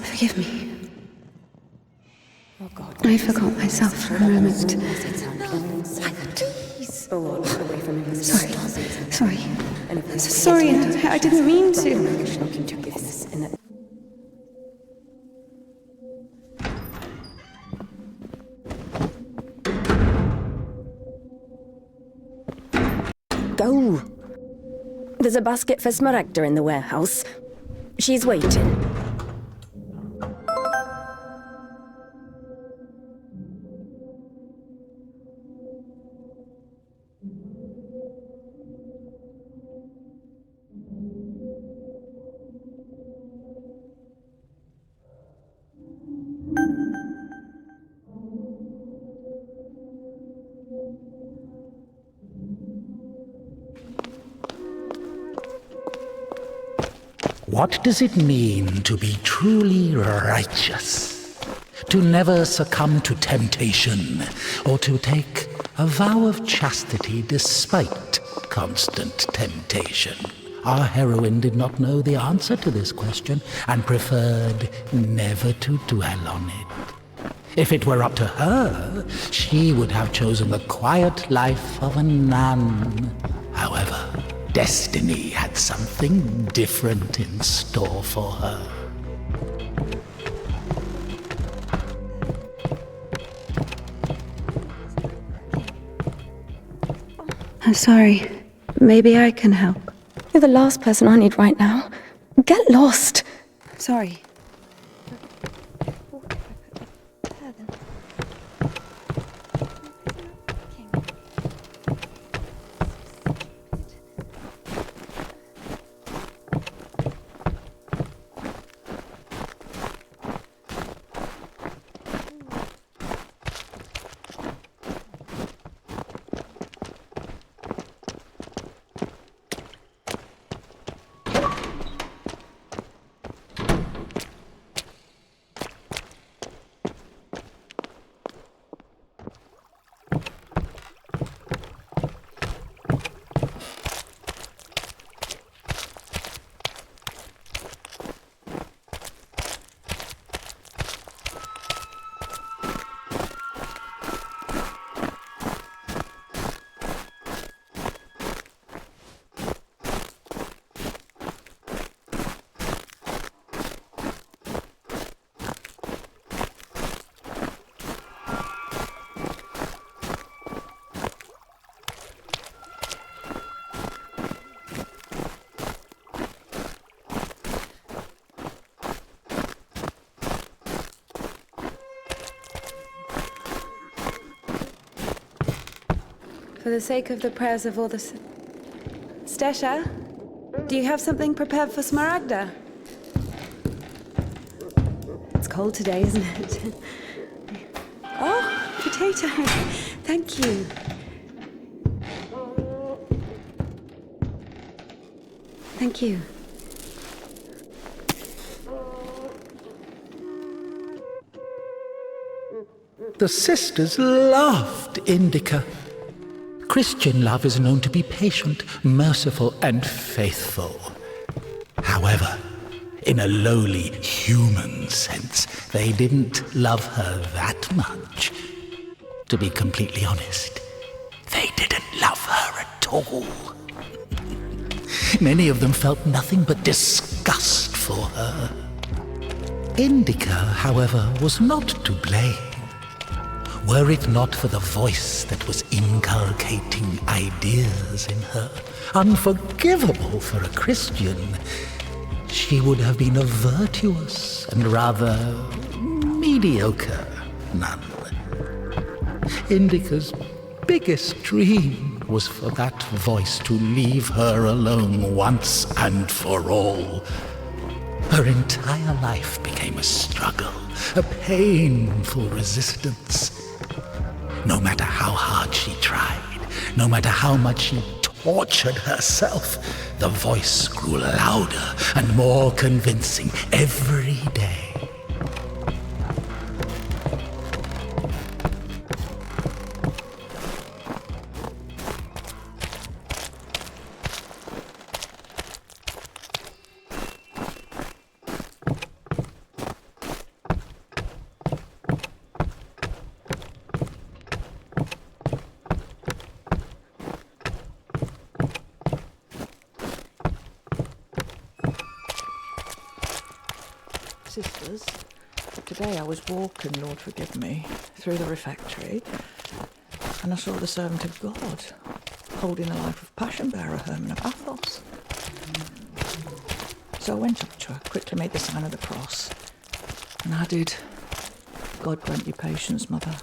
Forgive me. I forgot myself for a moment. Sorry, I didn't mean to. Go! There's a basket for Smaragda in the warehouse. She's waiting. What does it mean to be truly righteous? To never succumb to temptation, or to take a vow of chastity despite constant temptation? Our heroine did not know the answer to this question and preferred never to dwell on it. If it were up to her, she would have chosen the quiet life of a nun. However, destiny had something different in store for her. I'm sorry. Maybe I can help. You're the last person I need right now. Get lost! Sorry. For the sake of the prayers of all the... Stesha, do you have something prepared for Smaragda? It's cold today, isn't it? Oh, potato. Thank you. Thank you. The sisters loved Indika. Christian love is known to be patient, merciful, and faithful. However, in a lowly human sense, they didn't love her that much. To be completely honest, they didn't love her at all. Many of them felt nothing but disgust for her. Indika, however, was not to blame. Were it not for the voice that was inculcating ideas in her, unforgivable for a Christian, she would have been a virtuous and rather mediocre nun. Indika's biggest dream was for that voice to leave her alone once and for all. Her entire life became a struggle, a painful resistance. No matter how hard she tried, no matter how much she tortured herself, the voice grew louder and more convincing every day. Sisters, today I was walking, Lord forgive me, through the refectory, and I saw the servant of God holding the life of Passion Bearer Herman of Athos. So I went up to her, quickly made the sign of the cross, and added, God grant you patience, mother,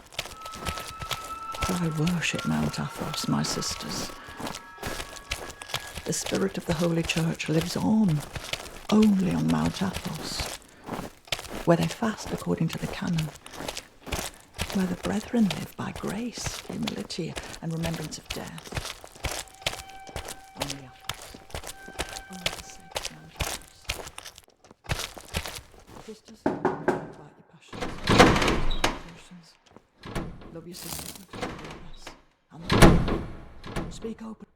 for I worship Mount Athos, my sisters. The spirit of the Holy Church lives on, only on Mount Athos, where they fast according to the canon, where the brethren live by grace, humility, and remembrance of death. Only Athos. Oh, the sacred Mount Athos. Sisters, fight your passions. Love your sisters and speak open.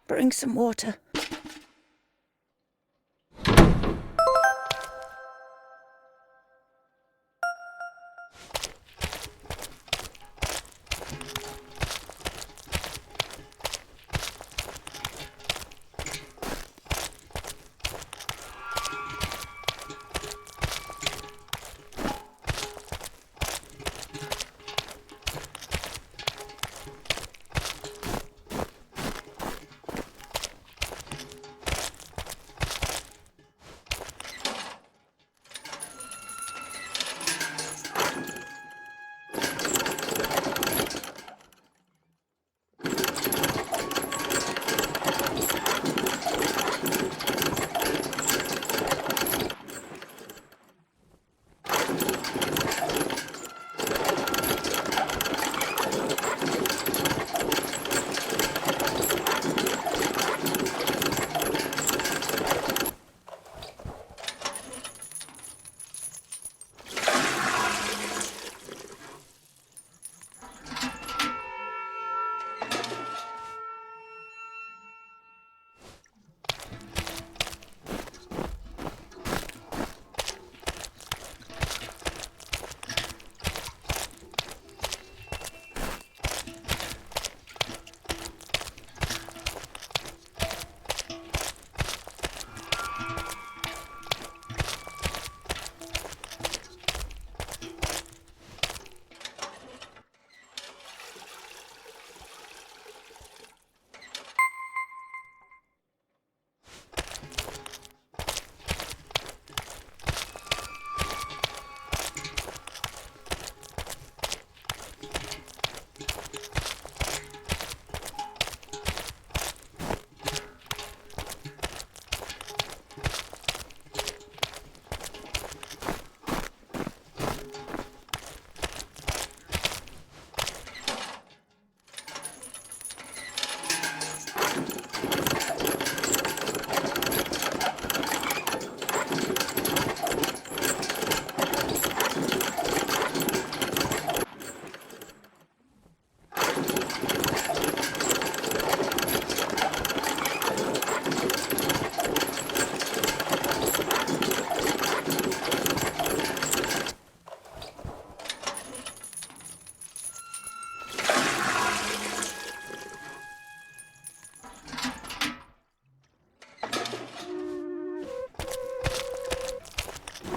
Bring some water.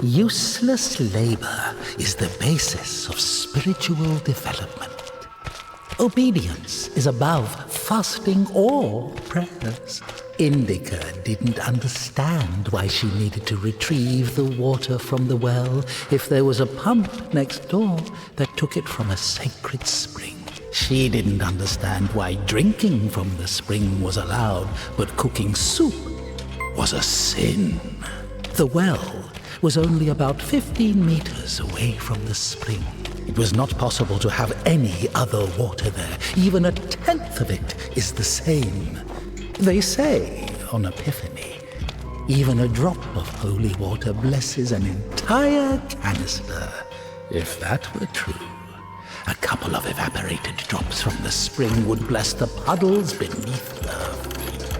Useless labor is the basis of spiritual development. Obedience is above fasting or prayers. Indika didn't understand why she needed to retrieve the water from the well if there was a pump next door that took it from a sacred spring. She didn't understand why drinking from the spring was allowed, but cooking soup was a sin. The well was only about 15 meters away from the spring. It was not possible to have any other water there. Even a tenth of it is the same. They say on Epiphany, even a drop of holy water blesses an entire canister. If that were true, a couple of evaporated drops from the spring would bless the puddles beneath the feet.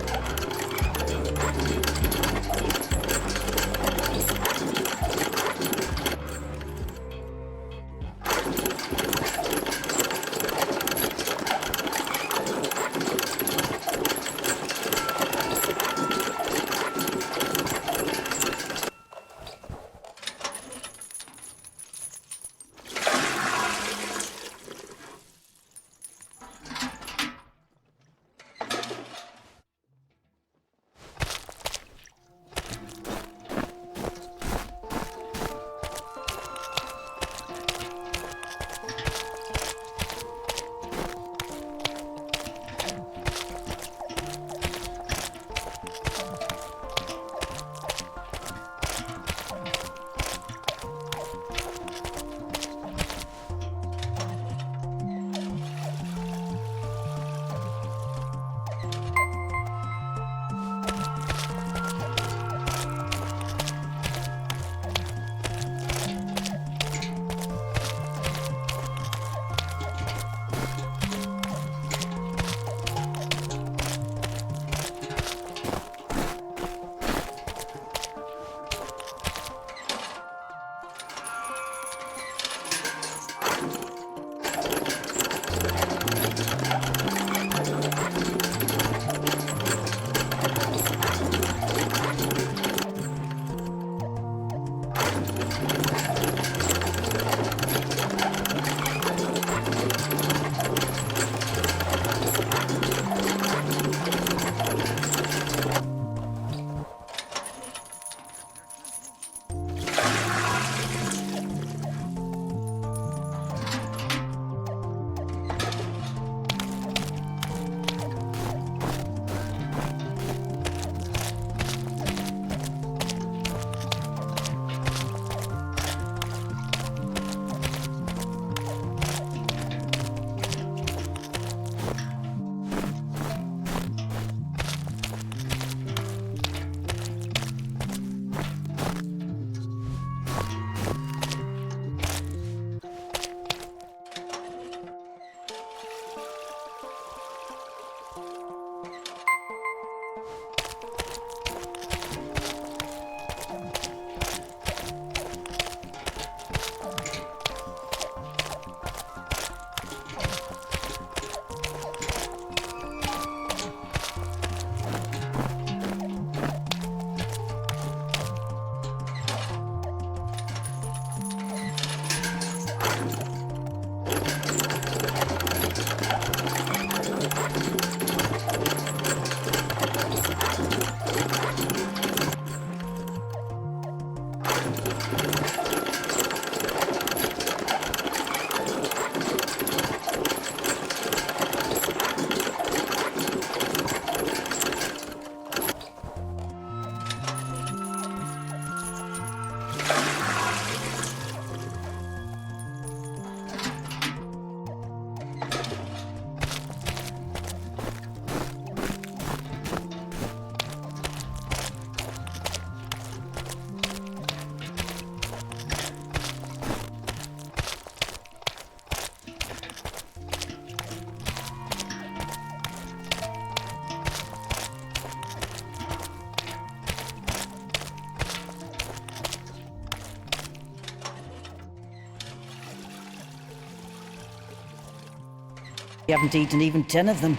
We haven't eaten even 10 of them.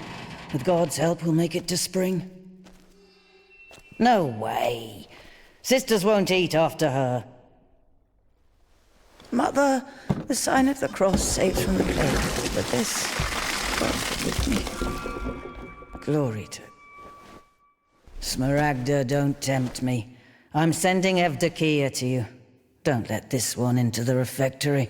With God's help, we'll make it to spring. No way. Sisters won't eat after her. Mother, the sign of the cross saves from the plague, but this, God forgive me. Glory to... Smaragda, don't tempt me. I'm sending Evdokia to you. Don't let this one into the refectory.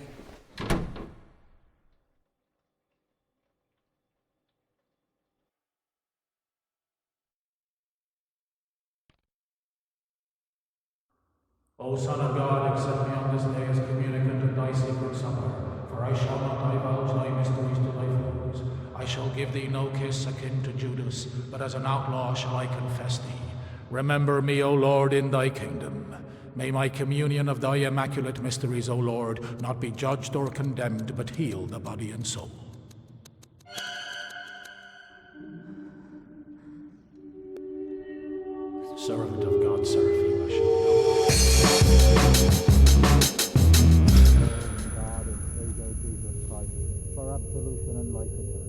O Son of God, accept me on this day as communicant of thy secret supper, for I shall not divulge thy mysteries to thy foes. I shall give thee no kiss akin to Judas, but as an outlaw shall I confess thee. Remember me, O Lord, in thy kingdom. May my communion of thy immaculate mysteries, O Lord, not be judged or condemned, but heal the body and soul. Servant of God, Seraphim, shall God and Savior Jesus Christ, for absolution and life eternal.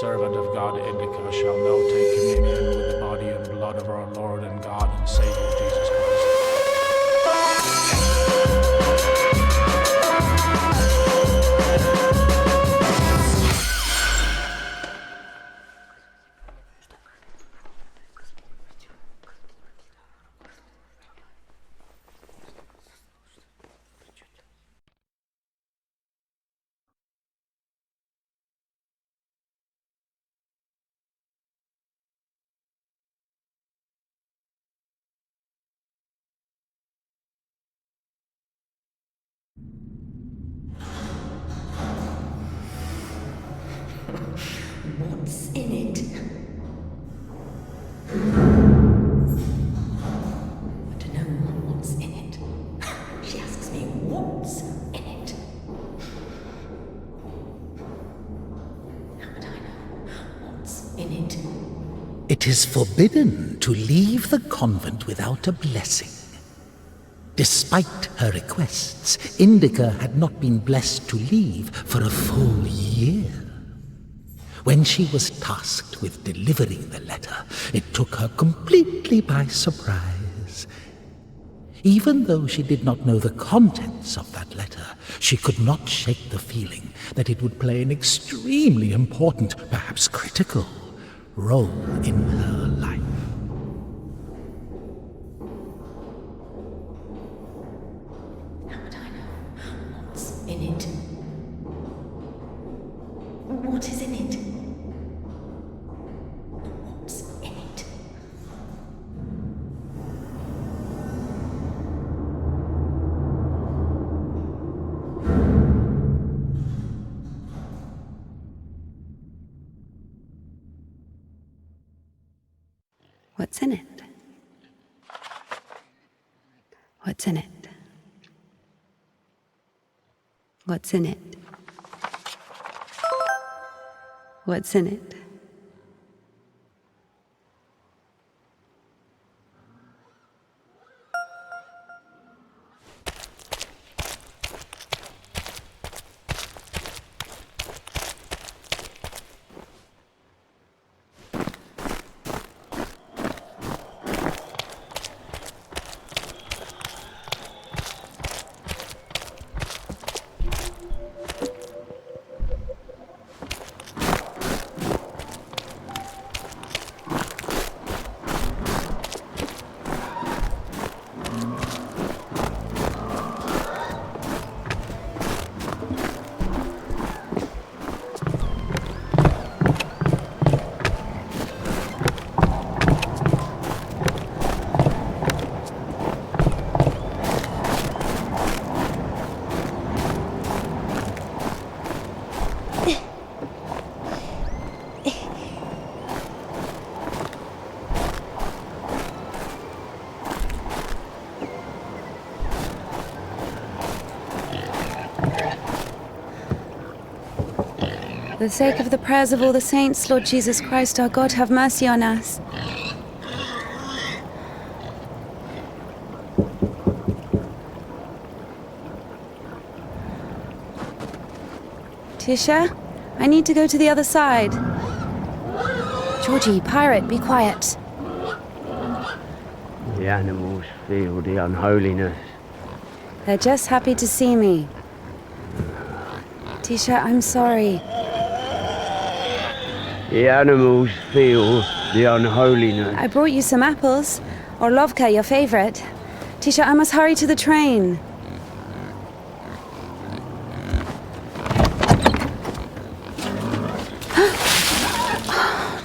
Servant of God, Indika, shall now take communion with the body and blood of our Lord and God and Savior Jesus Christ. What's in it? I don't know what's in it. She asks me what's in it. How would I know what's in it? It is forbidden to leave the convent without a blessing. Despite her requests, Indika had not been blessed to leave for a full year. When she was tasked with delivering the letter, it took her completely by surprise. Even though she did not know the contents of that letter, she could not shake the feeling that it would play an extremely important, perhaps critical, role in her life. How would I know what's in it? What is in it? What's in it? What's in it? What's in it? What's in it? What's in it? For the sake of the prayers of all the saints, Lord Jesus Christ, our God, have mercy on us. Tisha, I need to go to the other side. Georgie, pirate, be quiet. The animals feel the unholiness. They're just happy to see me. Tisha, I'm sorry. The animals feel the unholiness. I brought you some apples. Orlovka, your favorite. Tisha, I must hurry to the train.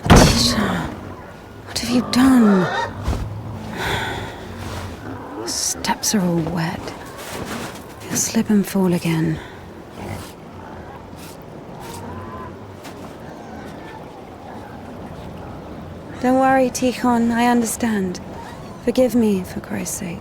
Tisha, what have you done? The steps are all wet. You'll slip and fall again. Don't worry, Tikhon, I understand. Forgive me, for Christ's sake.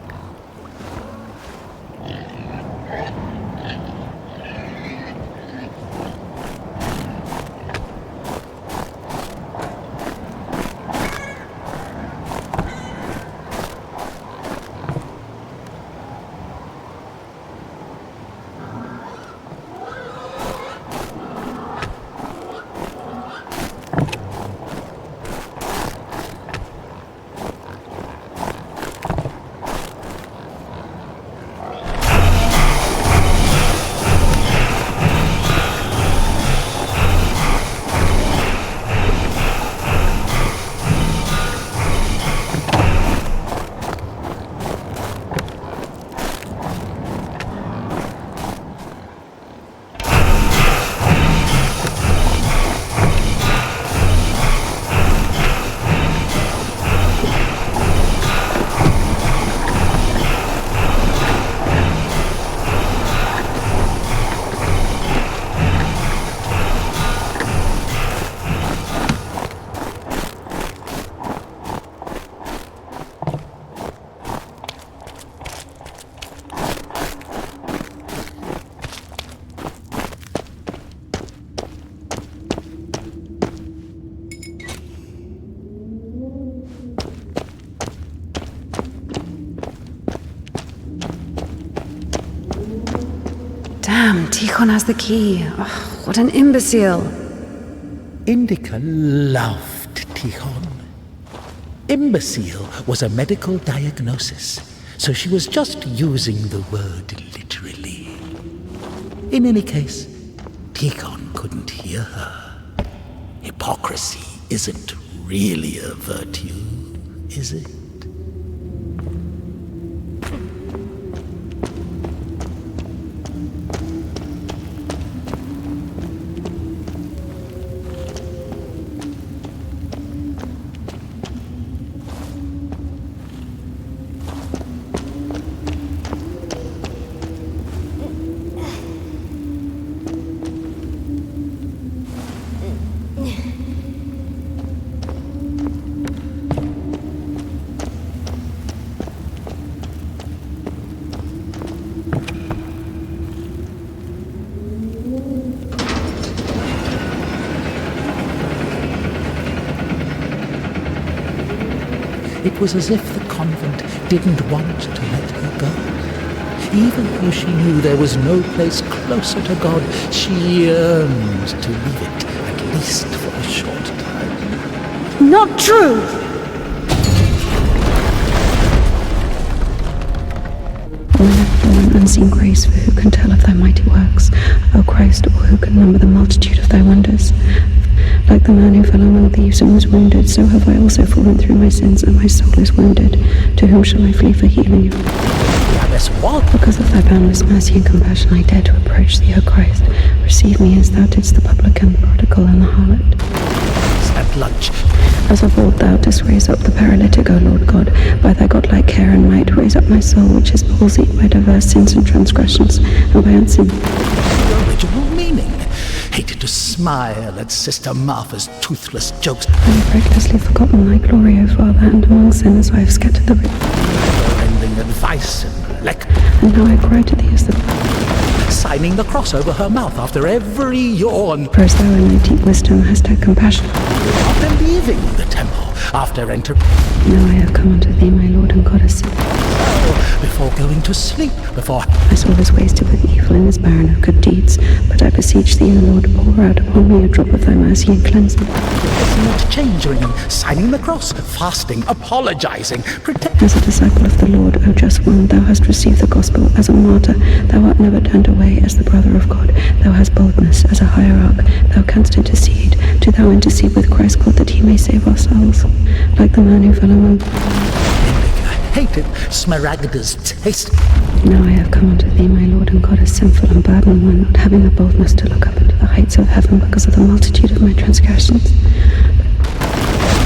Damn, Tikhon has the key. Oh, what an imbecile. Indika loved Tikhon. Imbecile was a medical diagnosis, so she was just using the word literally. In any case, Tikhon couldn't hear her. Hypocrisy isn't really a virtue, is it? It was as if the convent didn't want to let her go. Even though she knew there was no place closer to God, she yearned to leave it, at least for a short time. Not true! One unseen grace, for who can tell of thy mighty works, O Christ, or who can number the multitude of thy wonders? Like the man who fell among thieves and was wounded, so have I also fallen through my sins, and my soul is wounded. To whom shall I flee for healing? What? Because of thy boundless mercy and compassion, I dare to approach thee, O Christ. Receive me as thou didst the publican, the prodigal, and the harlot. At lunch. As of old thou didst raise up the paralytic, O Lord God, by thy godlike care and might, raise up my soul, which is palsied by diverse sins and transgressions, and by unsin. The original meaning. Hated to smile at Sister Martha's toothless jokes. I have recklessly forgotten thy glory, O Father, and among sinners I have scattered the Lending advice and lecture. And now I cry to thee as the Signing the cross over her mouth after every yawn. For as thou in thy deep wisdom hast had compassion. After leaving the temple, after entering. Now I have come unto thee, my Lord and Goddess. before going to sleep, before... My soul is wasted with evil and is barren of good deeds. But I beseech thee, O Lord, pour out upon me a drop of thy mercy and cleanse me. Not changing and signing the cross, fasting, apologizing, As a disciple of the Lord, O just one, thou hast received the gospel as a martyr. Thou art never turned away as the brother of God. Thou hast boldness as a hierarch. Thou canst intercede. Do thou intercede with Christ God that he may save our souls. Like the man who fell among... I hated Smaragda's taste. Now I have come unto thee, my Lord and God, a sinful and burdened one, not having the boldness to look up into the heights of heaven because of the multitude of my transgressions.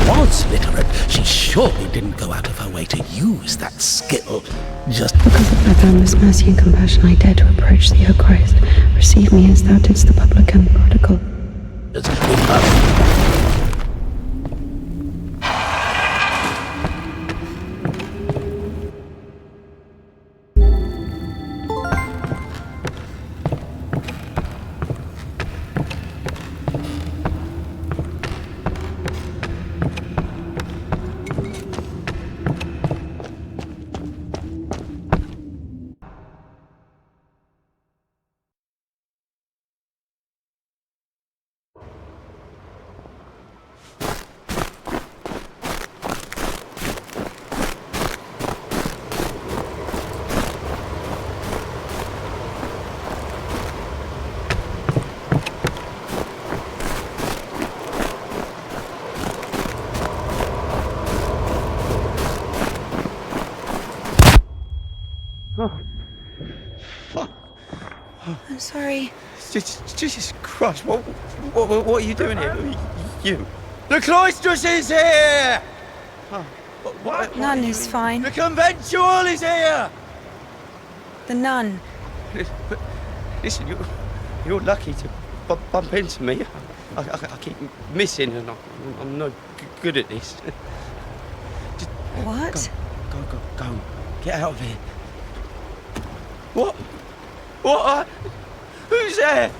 Was literate, she surely didn't go out of her way to use that skill. Just Because of thy boundless mercy and compassion, I dare to approach thee, O Christ. Receive me as thou didst the publican prodigal. as we love. I'm sorry. Jesus Christ, what are you doing here? You. The cloistress is here! What Nun is fine. The conventual is here! The nun. But listen, you're lucky to bump into me. I keep missing and I'm no good at this. What? Go. Get out of here. What? Who's there?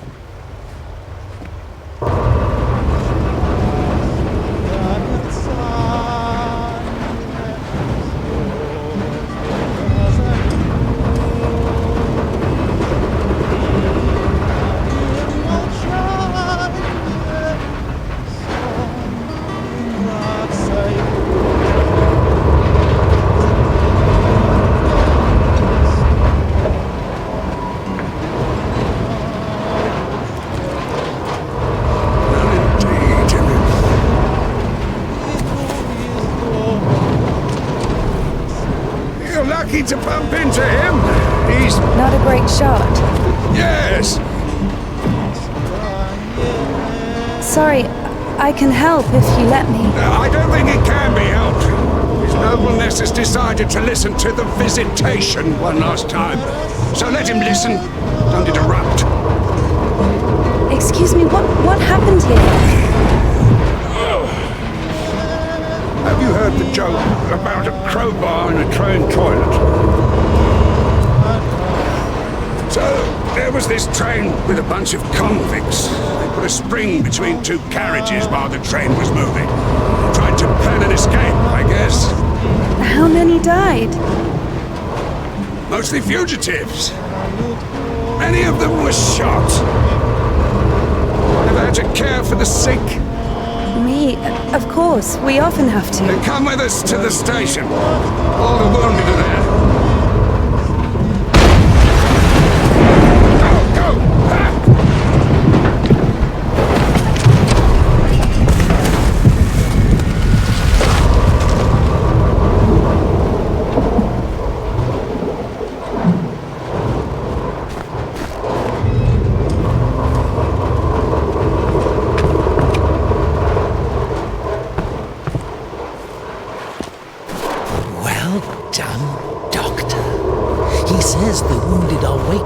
Lucky to bump into him. He's... Not a great shot. Yes! Sorry, I can help if you let me. I don't think it can be helped. His nobleness has decided to listen to the visitation one last time. So let him listen. Don't interrupt. Excuse me, what happened here? Have you heard the joke about a crowbar in a train toilet? So, there was this train with a bunch of convicts. They put a spring between two carriages while the train was moving. Tried to plan an escape, I guess. How many died? Mostly fugitives. Many of them were shot. Never had to care for the sick. Me? Of course, we often have to. Then come with us to the station. All the wounded are there. Go!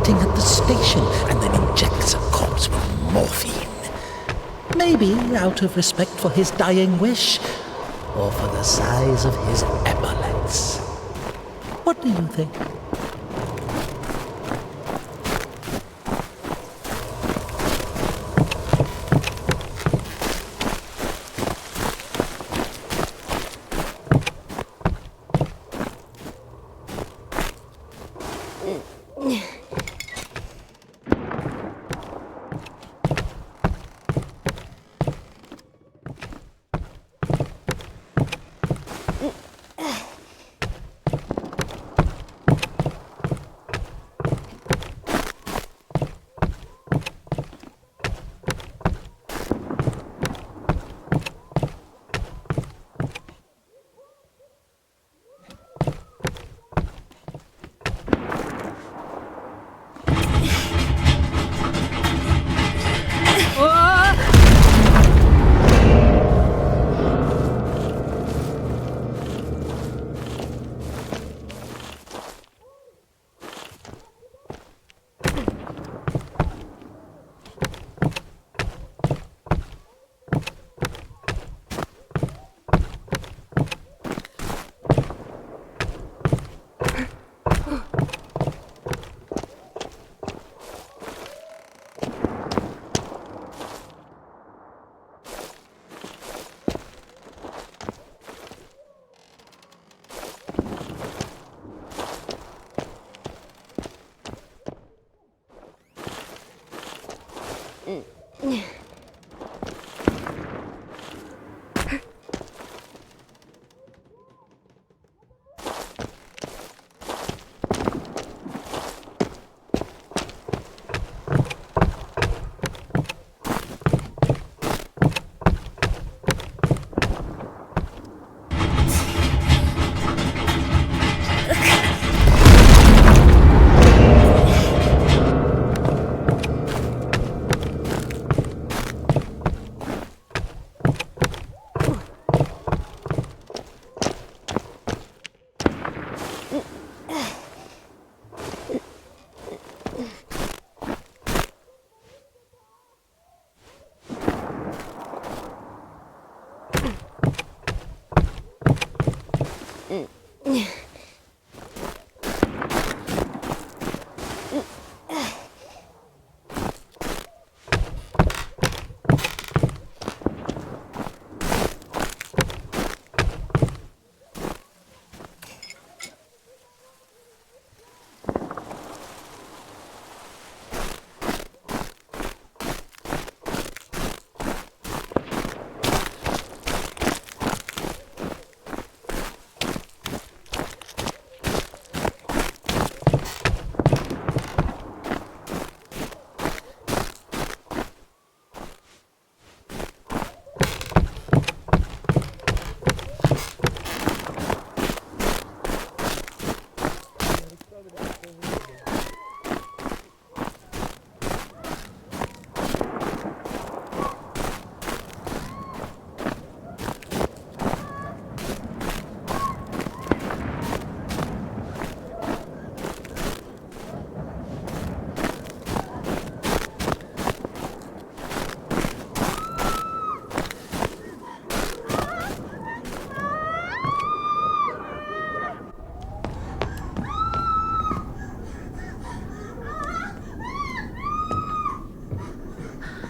At the station and then injects a corpse with morphine. Maybe out of respect for his dying wish, or for the size of his epaulets. What do you think?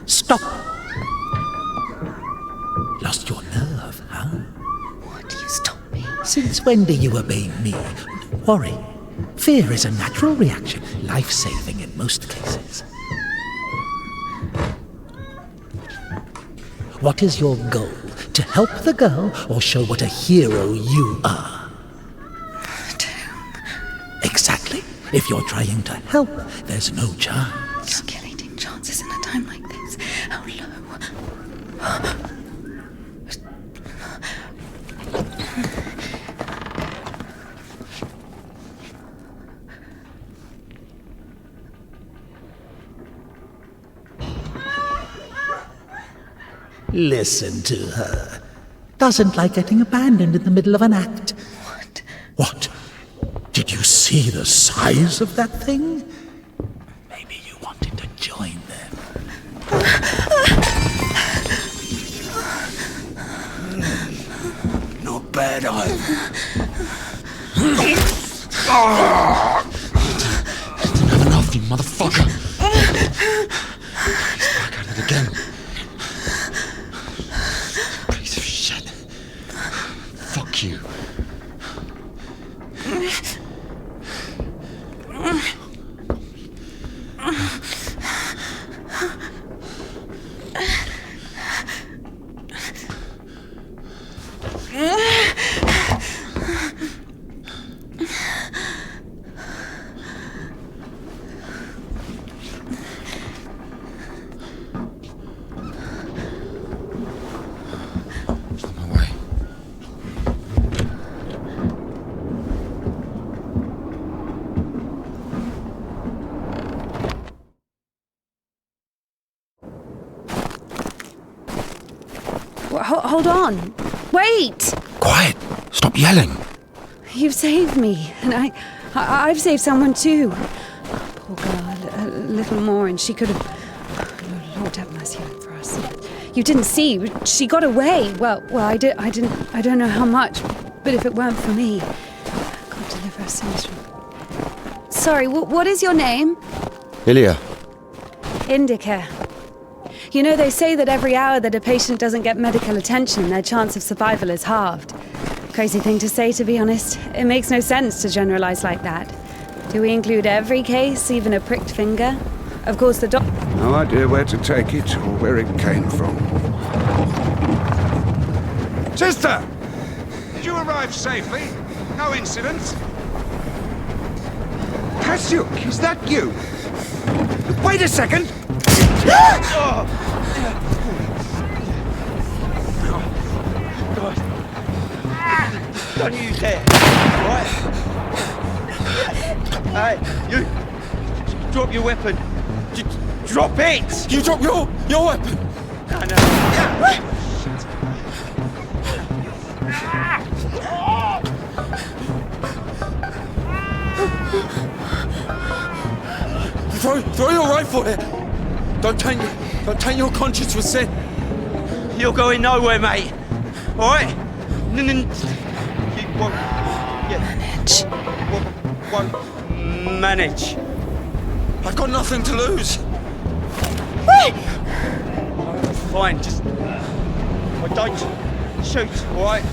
Stop! Lost your nerve, huh? Why do you stop me? Since when do you obey me? Don't worry. Fear is a natural reaction, life-saving in most cases. What is your goal? To help the girl or show what a hero you are? Exactly. If you're trying to help, there's no chance. Calculating chances in a time like this. How low? Listen to her. Doesn't like getting abandoned in the middle of an act. What? What? Did you see the size of that thing? Maybe you wanted to join them. Not bad either. Didn't have enough, you motherfucker. He's back at it again. Piece of shit. Fuck you. Hold on. Wait! Quiet. Stop yelling. You've saved me, and I've saved someone too. Poor girl, a little more, and she could have. Lord have mercy over us. You didn't see. She got away. Well, I didn't. I don't know how much, but if it weren't for me, God deliver us sinners from. Sorry. What is your name? Ilya. Indika. You know, they say that every hour that a patient doesn't get medical attention, their chance of survival is halved. Crazy thing to say, to be honest. It makes no sense to generalize like that. Do we include every case, even a pricked finger? Of course, the doc... No idea where to take it or where it came from. Sister! Did you arrive safely? No incidents? Kasyuk, is that you? Wait a second! Don't use that, right? Hey, you drop your weapon. Drop it! You drop your weapon. No. Throw your rifle there. Don't taint your conscience with sin. You're going nowhere, mate. Alright? You won't... Yeah. Manage. Won't manage. I've got nothing to lose. Fine, just... don't shoot, alright?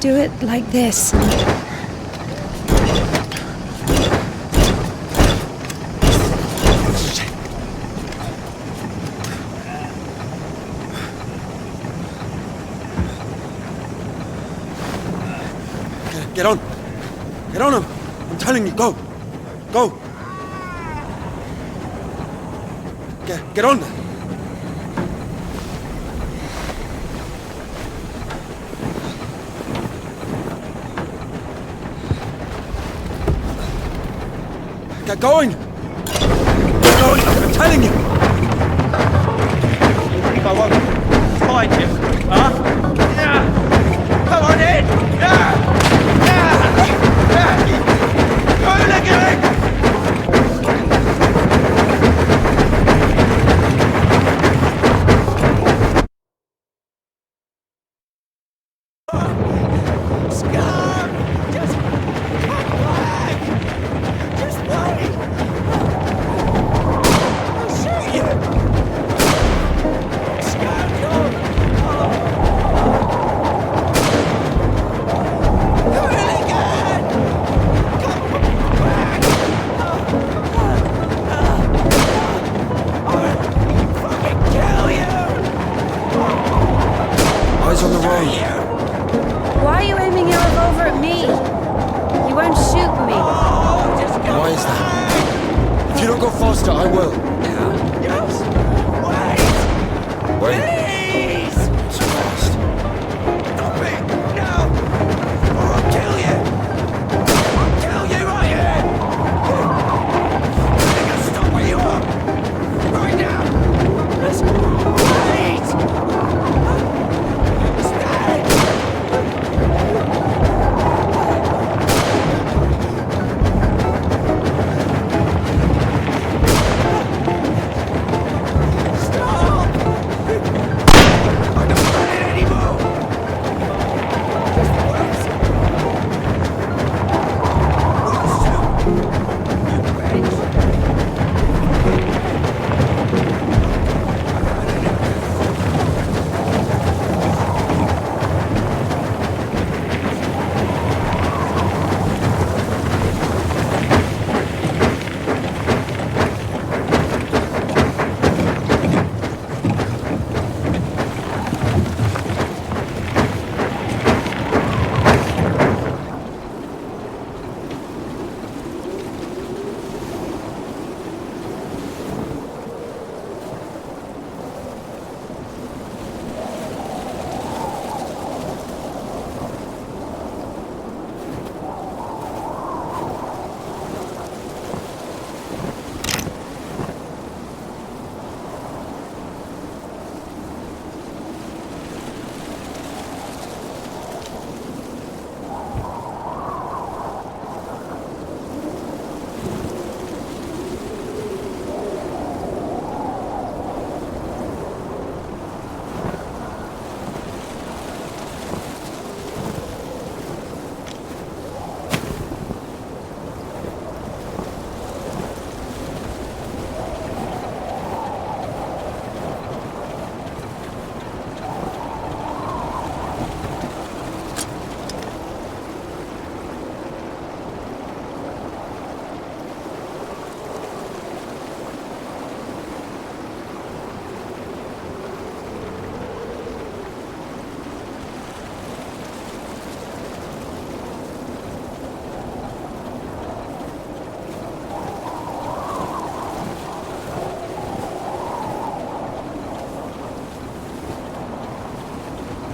Do it like this. Get on. Get on him. I'm telling you, go. Go. Get on. Get going! Get going! I'm telling you! You think I won't find you? Huh? Yeah! Come on in! Yeah! Yeah! Yeah! Hooligan! Eyes on the road. Why are you aiming your revolver at me? You won't shoot me. Why is that? If you don't go faster, I will. Yes! Wait! Wait. Please! So fast. Stop it! No! Or I'll kill you! I'll kill you right here! I'm gonna stop where you are! Right now! Wait! Stay! Stop! I'm not running anymore! Just wait!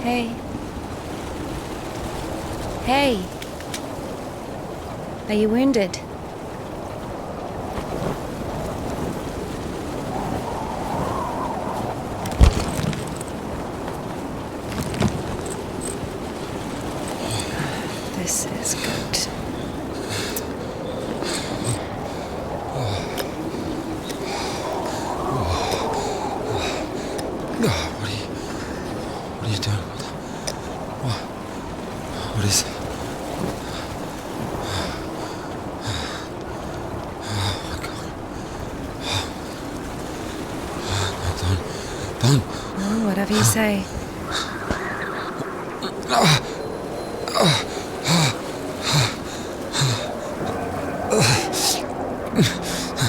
Hey. Hey. Are you wounded? Whatever you say.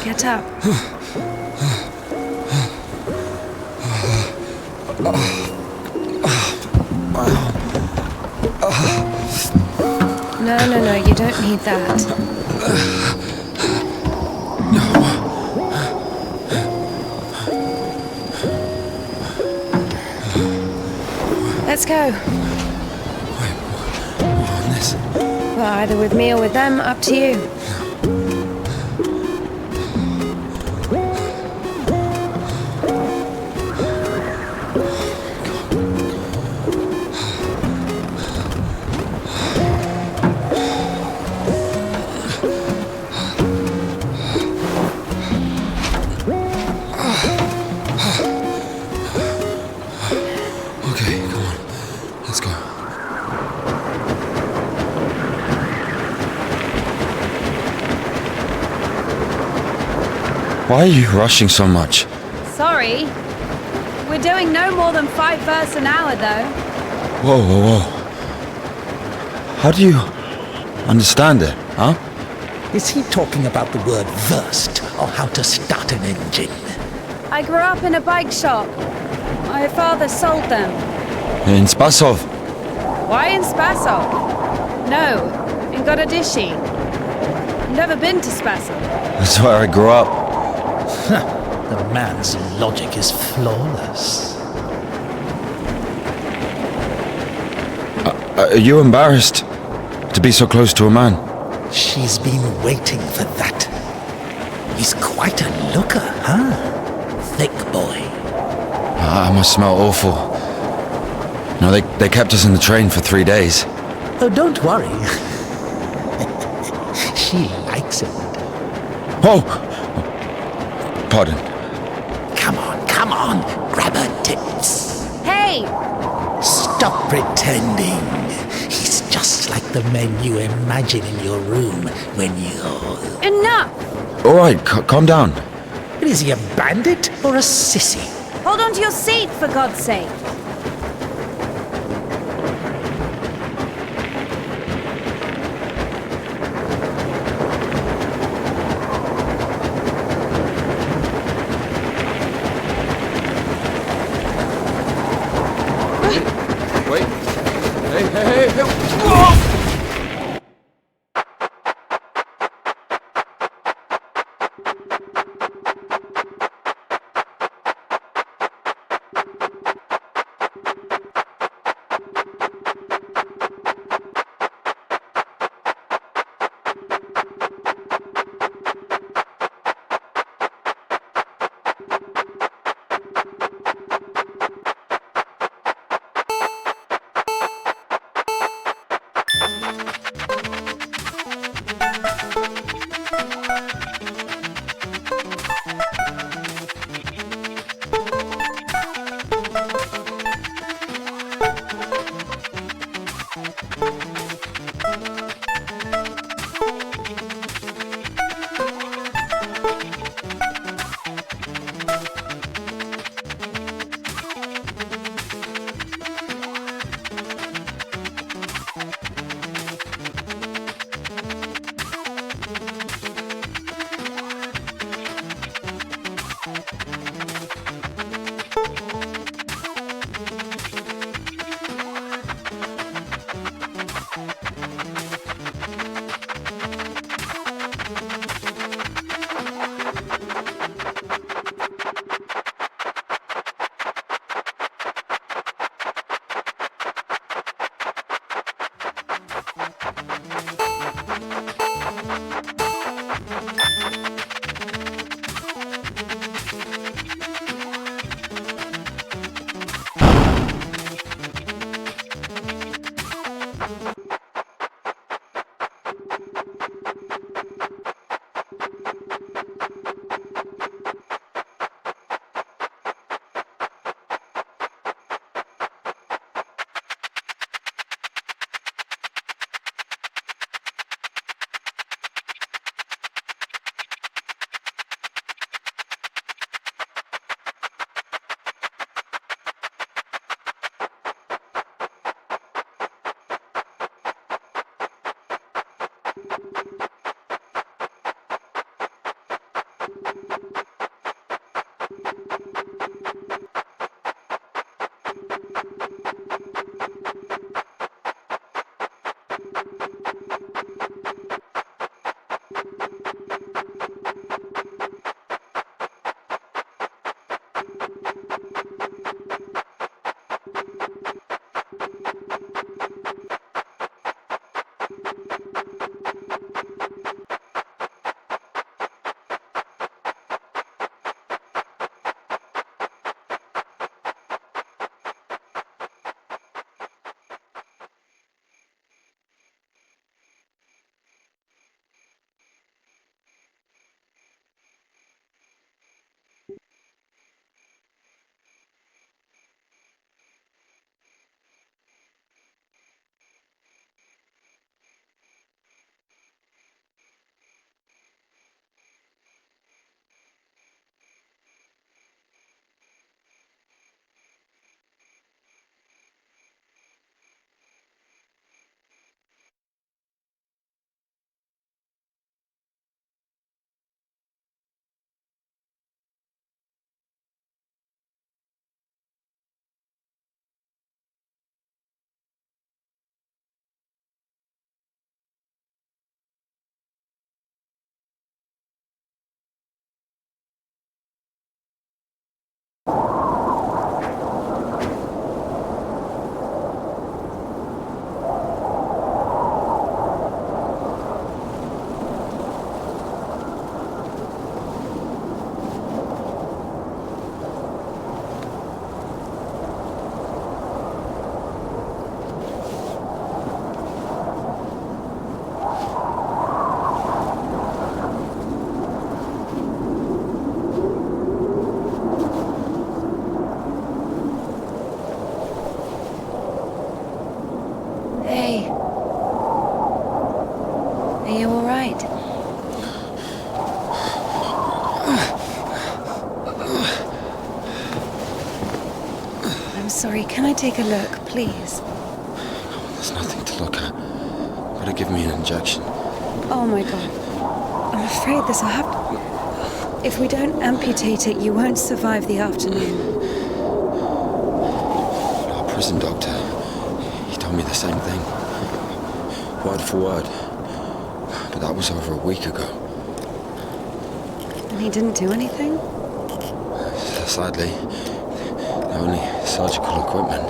Get up. No, you don't need that. Let's go. Wait, on this? Well, either with me or with them, up to you. Why are you rushing so much? Sorry. We're doing no more than 5 verses an hour, though. Whoa. How do you understand it, huh? Is he talking about the word versed or how to start an engine? I grew up in a bike shop. My father sold them. In Spasov. Why in Spasov? No, in Gorodishi. Never been to Spasov. That's where I grew up. The man's logic is flawless. Are you embarrassed to be so close to a man? She's been waiting for that. He's quite a looker, huh? Thick boy. I must smell awful. No, they kept us in the train for 3 days. Oh, don't worry. She likes it. Whoa! Pardon. Come on, grab her tits. Hey! Stop pretending. He's just like the men you imagine in your room when you're... Enough! All right, calm down. But is he a bandit or a sissy? Hold on to your seat, for God's sake. Wait. Hey. Whoa! sorry. Can I take a look, please? There's nothing to look at. Better give me an injection. Oh my god. I'm afraid this'll have to... If we don't amputate it, you won't survive the afternoon. Our prison doctor, he told me the same thing. Word for word. But that was over a week ago. And he didn't do anything? Sadly, the only surgical equipment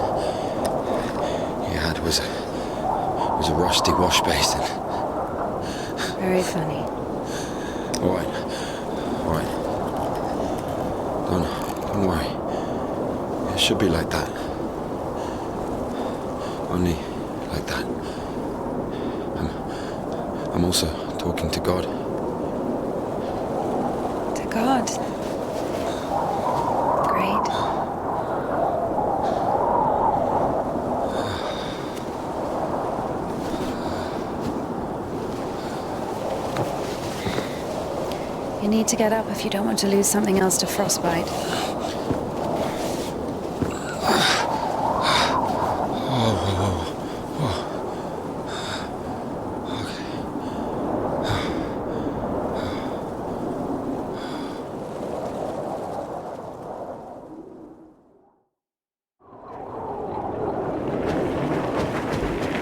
he had was a rusty wash basin. Very funny. All right. Don't worry. It should be like that. Only like that. I'm also talking to God. To God. Great. You need to get up if you don't want to lose something else to frostbite.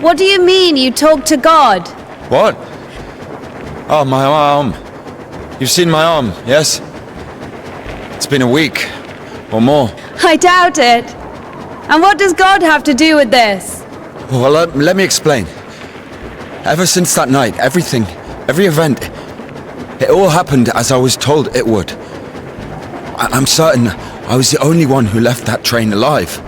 What do you mean you talk to God? What? Oh, my arm. You've seen my arm, yes? It's been a week, or more. I doubt it. And what does God have to do with this? Well, let me explain. Ever since that night, every event, it all happened as I was told it would. I'm certain I was the only one who left that train alive.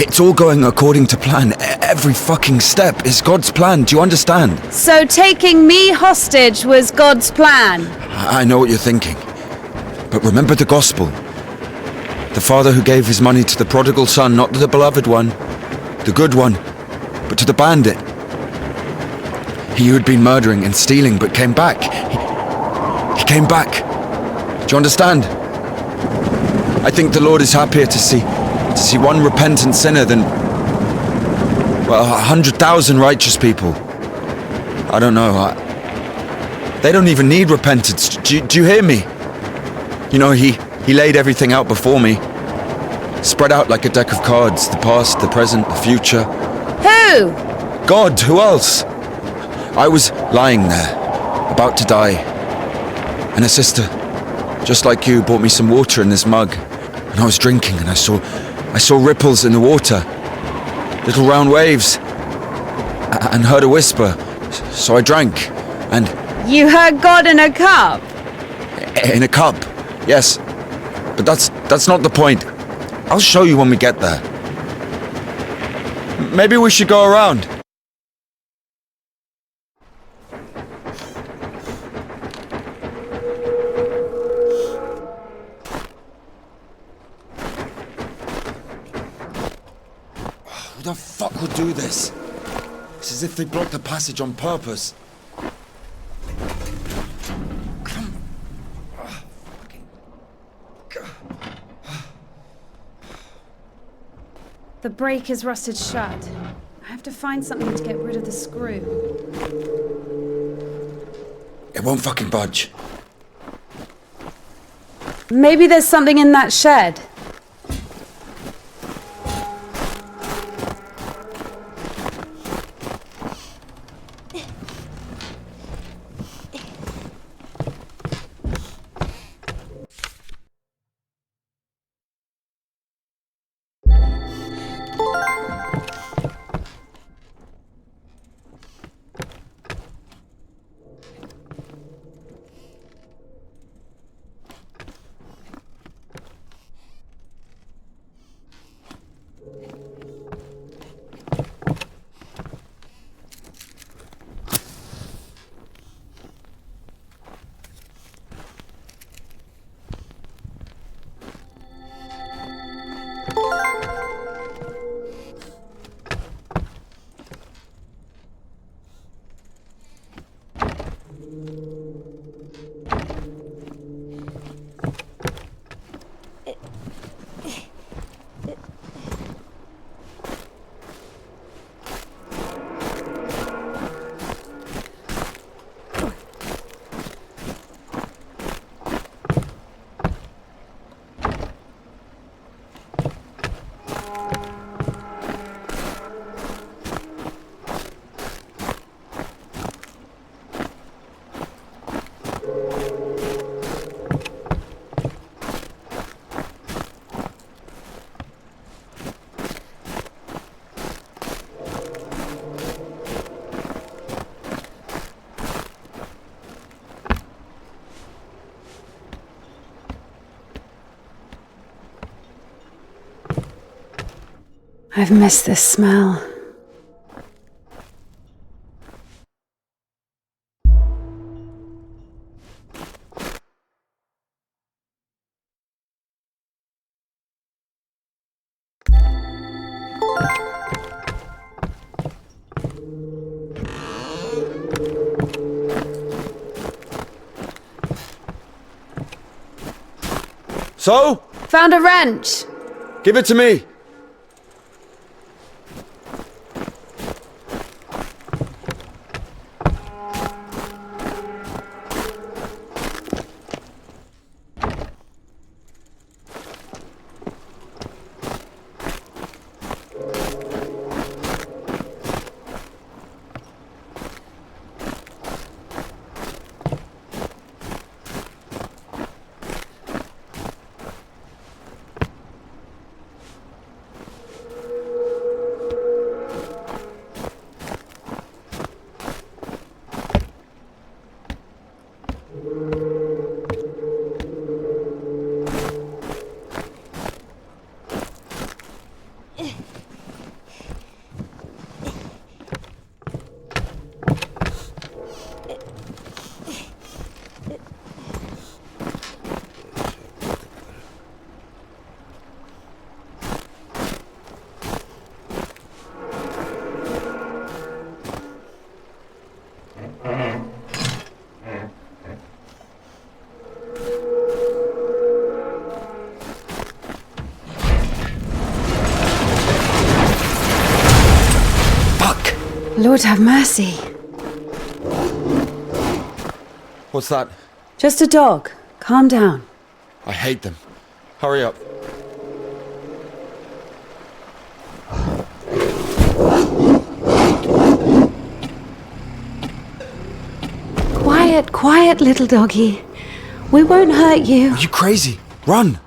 It's all going according to plan. Every fucking step is God's plan, do you understand? So taking me hostage was God's plan? I know what you're thinking. But remember the gospel. The father who gave his money to the prodigal son, not to the beloved one, the good one, but to the bandit. He who had been murdering and stealing but came back. He came back. Do you understand? I think the Lord is happier to see one repentant sinner than, well, 100,000 righteous people. I don't know. They don't even need repentance. Do you hear me? You know, he laid everything out before me. Spread out like a deck of cards. The past, the present, the future. Who? God, who else? I was lying there, about to die. And a sister, just like you, brought me some water in this mug. And I was drinking and I saw ripples in the water. Little round waves. And heard a whisper. So I drank. And... You heard God in a cup? In a cup, yes. But that's not the point. I'll show you when we get there. Maybe we should go around. Who the fuck would do this? It's as if they blocked the passage on purpose. The brake is rusted shut. I have to find something to get rid of the screw. It won't fucking budge. Maybe there's something in that shed. I've missed this smell. So? Found a wrench! Give it to me! Lord have mercy. What's that? Just a dog. Calm down. I hate them. Hurry up. Quiet, quiet, little doggy. We won't hurt you. Are you crazy? Run!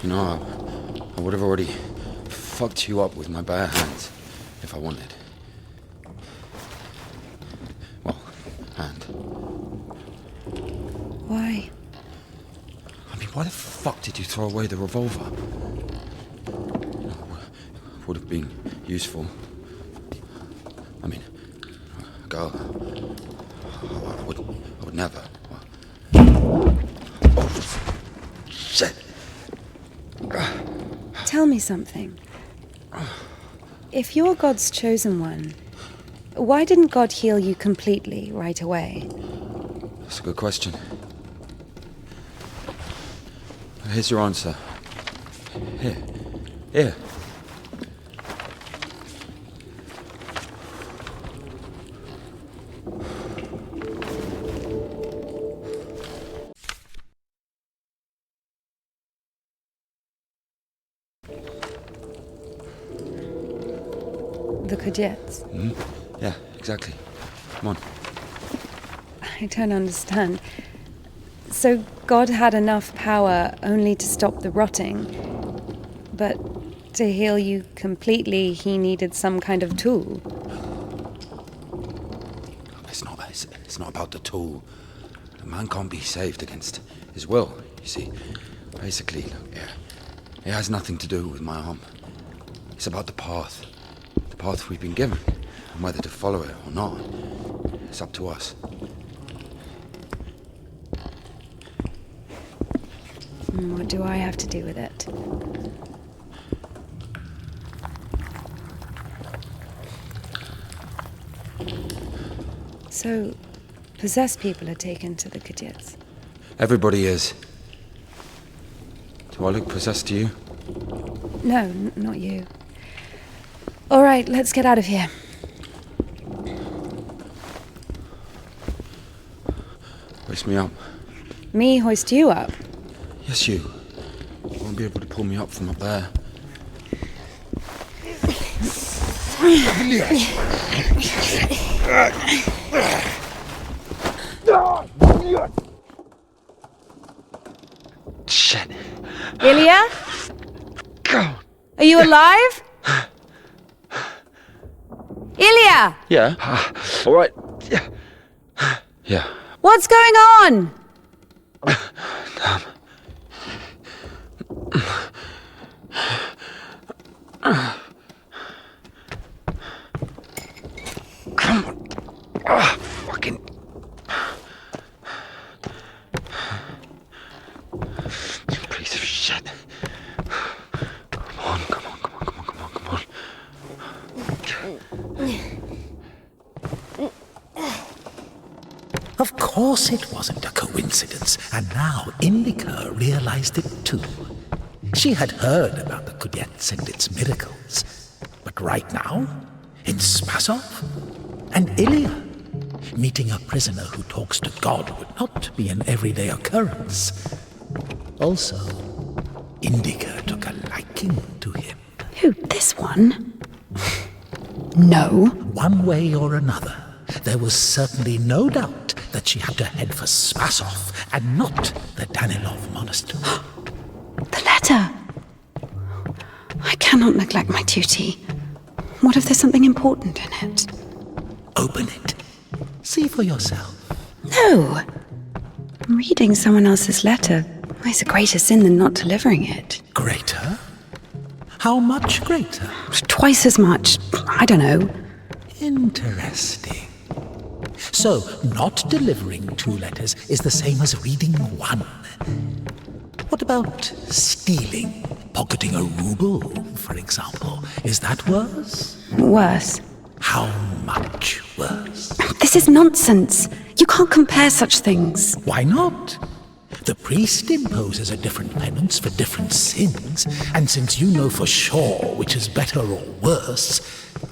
You know, I would have already fucked you up with my bare hands if I wanted. Well, and... Why? I mean, why the fuck did you throw away the revolver? You know, would have been useful. I mean, a girl... I would never... Oh, shit! Tell me something. If you're God's chosen one, why didn't God heal you completely right away? That's a good question. Here's your answer. Here. The Kudets. Mm-hmm. Yeah, exactly. Come on. I don't understand. So God had enough power only to stop the rotting, but to heal you completely, he needed some kind of tool. It's not about the tool. A man can't be saved against his will, you see. Basically, it has nothing to do with my arm. It's about the path. The path we've been given, and whether to follow it or not, it's up to us. What do I have to do with it? So, possessed people are taken to the Kudets? Everybody is. Do I look possessed to you? No, not you. All right, let's get out of here. Hoist me up. Me hoist you up? Yes, you. You won't be able to pull me up from up there. Shit. Ilya? God. Are you alive? Ilya! Yeah. All right. Yeah. Yeah. What's going on? Damn. Come on. Fucking. You piece of shit. Come on. Of course it wasn't a coincidence, and now Indika realized it too. She had heard about the Kudets and its miracles, but right now, in Spasov, and Ilya, meeting a prisoner who talks to God would not be an everyday occurrence. Also, Indika took a liking to him. Who, this one? No. One way or another, there was certainly no doubt that she had to head for Spasov and not the Danilov monastery. The letter. I cannot neglect my duty. What if there's something important in it? Open it. See for yourself. No. Reading someone else's letter is a greater sin than not delivering it. Greater? How much greater? Twice as much. I don't know. Interesting. So, not delivering 2 letters is the same as reading 1. What about stealing? Pocketing a ruble, for example. Is that worse? Worse. How much worse? This is nonsense. You can't compare such things. Why not? The priest imposes a different penance for different sins, and since you know for sure which is better or worse,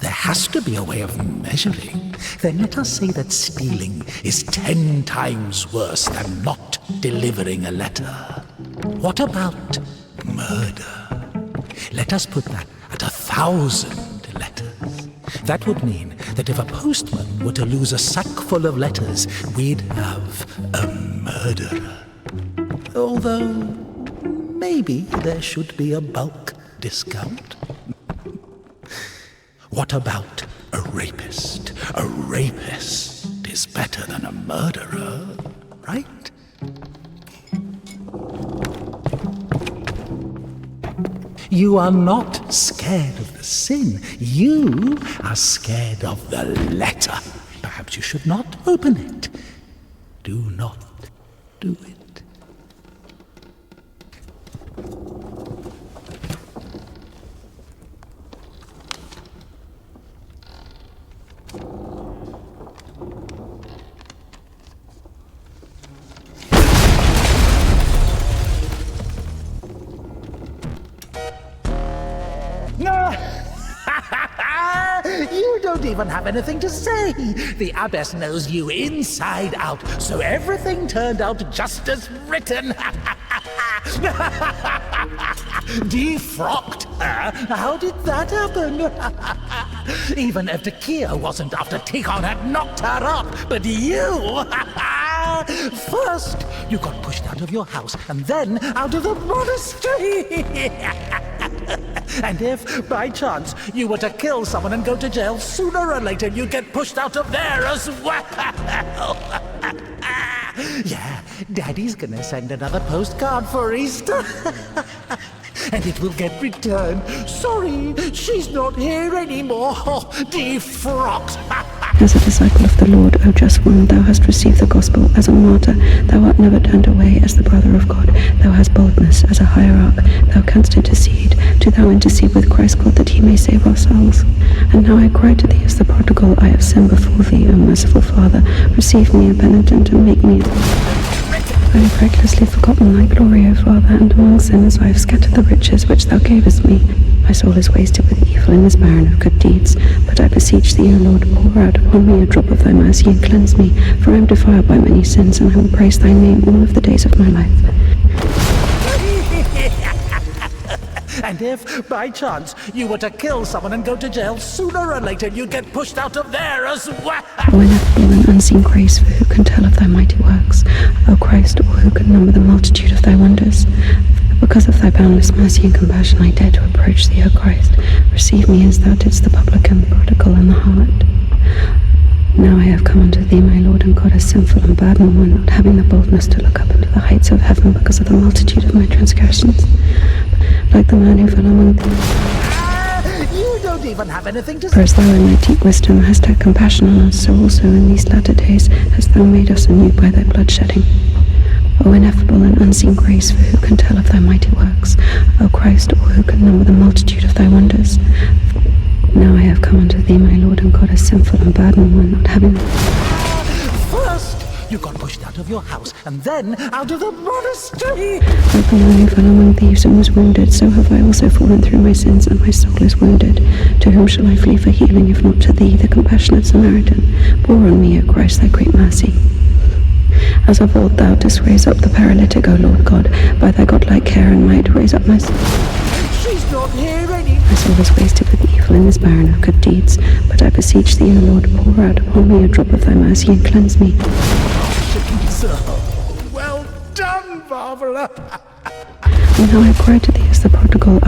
there has to be a way of measuring. Then let us say that stealing is 10 times worse than not delivering a letter. What about murder? Let us put that at 1,000 letters. That would mean that if a postman were to lose a sack full of letters, we'd have a murderer. Although, maybe there should be a bulk discount. What about a rapist? A rapist is better than a murderer, right? You are not scared of the sin. You are scared of the letter. Perhaps you should not open it. Do not do it. You don't even have anything to say. The abbess knows you inside out, so everything turned out just as written. Defrocked her? How did that happen? Even Evdokia wasn't after Tikhon had knocked her up, but you... First, you got pushed out of your house, and then out of the monastery. And if, by chance, you were to kill someone and go to jail, sooner or later you'd get pushed out of there as well. Yeah, Daddy's gonna send another postcard for Easter. And it will get returned. Sorry, she's not here anymore. Defrocked. As a disciple of the Lord, O just one, thou hast received the gospel as a martyr. Thou art never turned away as the brother of God. Thou hast boldness as a hierarch. Thou canst intercede. Do thou intercede with Christ God that he may save our souls. And now I cry to thee as the prodigal. I have sinned before thee, O merciful Father. Receive me a penitent and make me... I have recklessly forgotten thy glory, O Father, and among sinners I have scattered the riches which thou gavest me. My soul is wasted with evil and is barren of good deeds. But I beseech thee, O Lord, pour out upon me a drop of thy mercy and cleanse me, for I am defiled by many sins, and I will praise thy name all of the days of my life. And if, by chance, you were to kill someone and go to jail, sooner or later you'd get pushed out of there as well. O ineffable and unseen grace, for who can tell of thy mighty works? O Christ, or who can number the multitude of thy wonders? Because of thy boundless mercy and compassion, I dare to approach thee, O Christ. Receive me as thou didst the publican, the prodigal, and the harlot. Now I have come unto thee, my Lord and God, a sinful and burdened one, not having the boldness to look up into the heights of heaven because of the multitude of my transgressions. Like the man who fell among thee. You don't even have anything to For say. as thou in thy deep wisdom hast had compassion on us, so also in these latter days hast thou made us anew by thy blood shedding. O ineffable and unseen grace, for who can tell of thy mighty works? O Christ, or who can number the multitude of thy wonders? Now I have come unto thee, my Lord and God, a sinful and burdened one, not having... First, you got pushed out of your house, and then out of the monastery. Like the man who fell among thieves and was wounded, so have I also fallen through my sins, and my soul is wounded. To whom shall I flee for healing, if not to thee, the compassionate Samaritan? Pour on me, O Christ, thy great mercy. As of old thou didst raise up the paralytic, O Lord God, by thy godlike care and might raise up my soul. She's not here any. My soul is wasted with evil and is barren of good deeds, but I beseech thee, O Lord, pour out upon me a drop of thy mercy and cleanse me. Well done, Barbara. And now I cry to thee as the prodigal,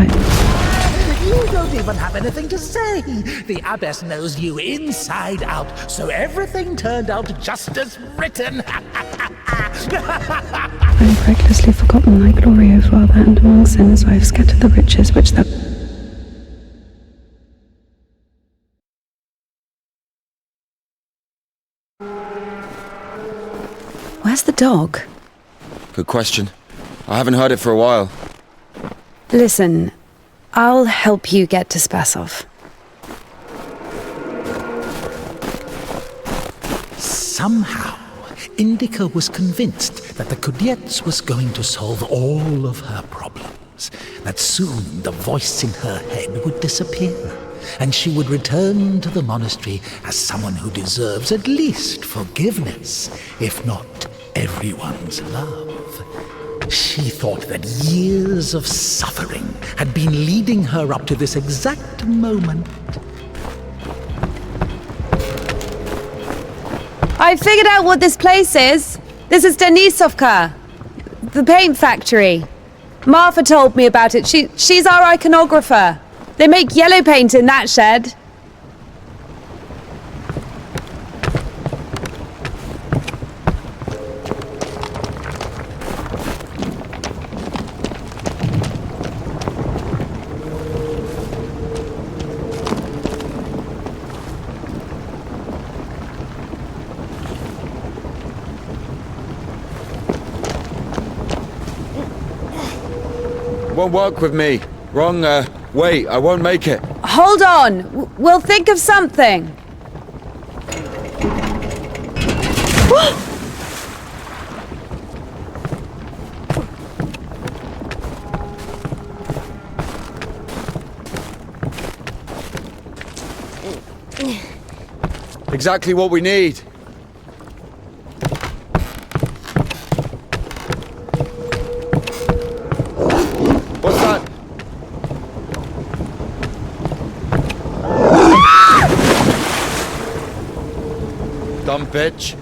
You don't even have anything to say. The abbess knows you inside out, so everything turned out just as written. I have recklessly forgotten thy glory, O Father, and among sinners I have scattered the riches which thou... Where's the dog? Good question. I haven't heard it for a while. Listen, I'll help you get to Spasov. Somehow, Indika was convinced that the Kudets was going to solve all of her problems, that soon the voice in her head would disappear, and she would return to the monastery as someone who deserves at least forgiveness, if not everyone's love. She thought that years of suffering had been leading her up to this exact moment. I figured out what this place is. This is Denisovka, the paint factory. Martha told me about it. She's our iconographer. They make yellow paint in that shed. Won't work with me. Wrong, wait, I won't make it. Hold on. We'll think of something. Exactly what we need. What's that? Dumb bitch.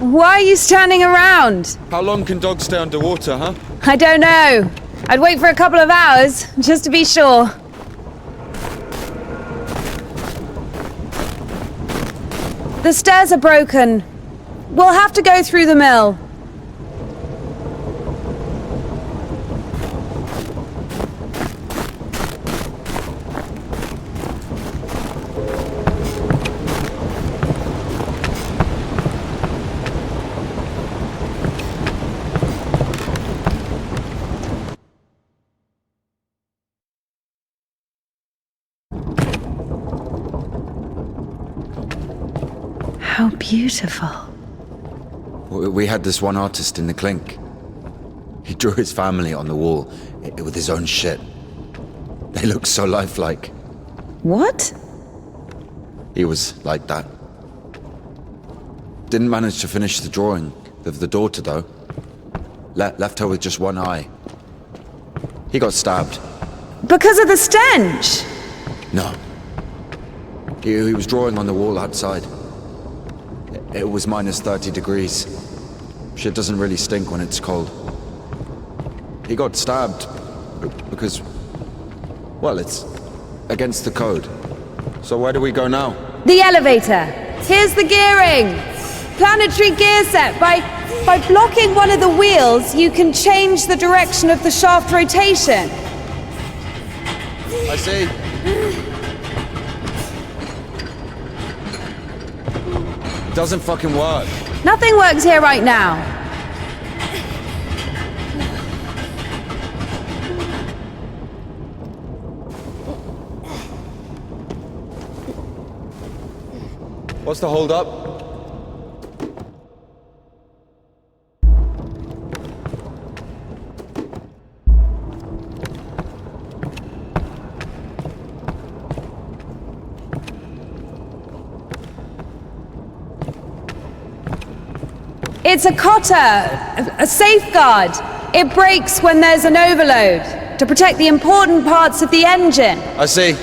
Why are you standing around? How long can dogs stay underwater, huh? I don't know. I'd wait for a couple of hours, just to be sure. The stairs are broken. We'll have to go through the mill. How beautiful. We had this one artist in the clink. He drew his family on the wall with his own shit. They look so lifelike. What? He was like that. Didn't manage to finish the drawing of the daughter, though. Left her with just one eye. He got stabbed. Because of the stench? No. He was drawing on the wall outside. It was minus 30 degrees. Shit doesn't really stink when it's cold. He got stabbed because, well, it's against the code. So where do we go now? The elevator. Here's the gearing. Planetary gear set. By blocking one of the wheels, you can change the direction of the shaft rotation. I see. Doesn't fucking work. Nothing works here right now. What's the hold up? It's a cotter, a safeguard. It breaks when there's an overload to protect the important parts of the engine. I see.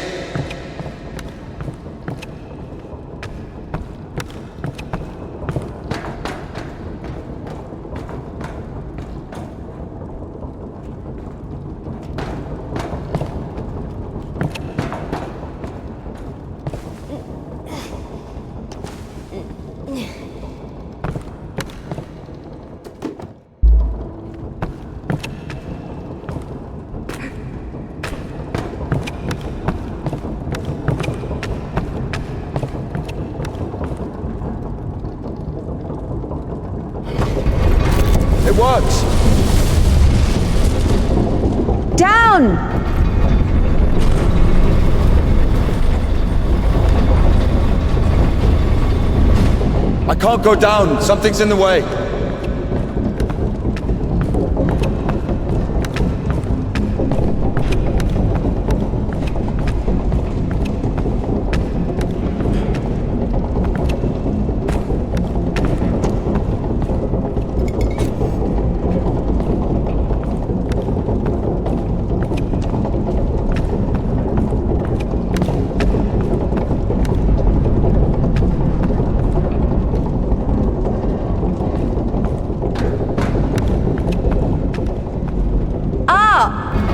It works! Down! I can't go down. Something's in the way.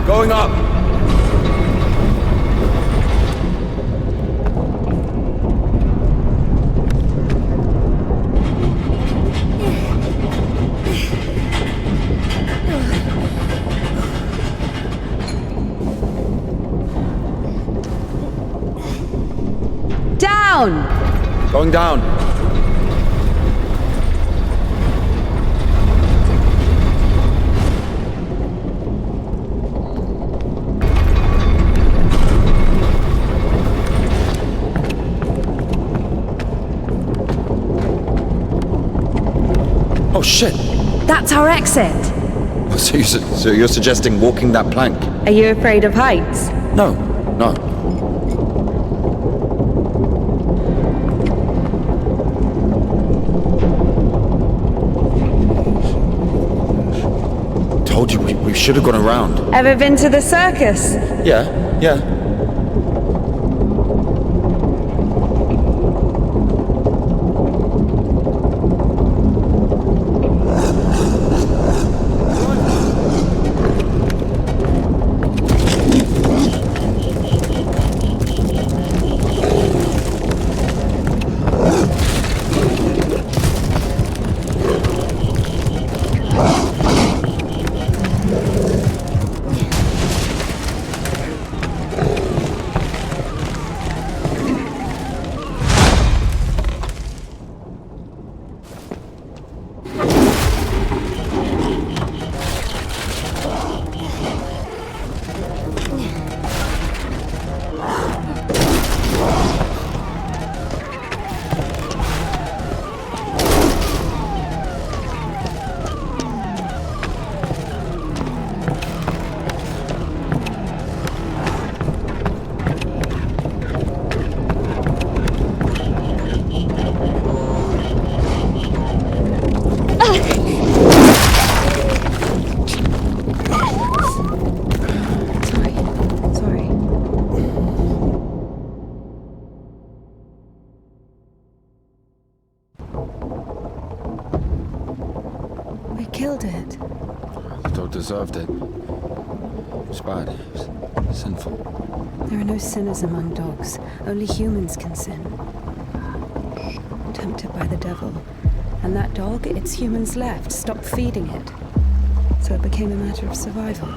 Going up! Down! Going down. Oh shit! That's our exit. So you're suggesting walking that plank? Are you afraid of heights? No, no. Told you we should have gone around. Ever been to the circus? Yeah. deserved it. It was bad. It was sinful. There are no sinners among dogs. Only humans can sin. Tempted by the devil. And that dog, its humans left, stopped feeding it. So it became a matter of survival.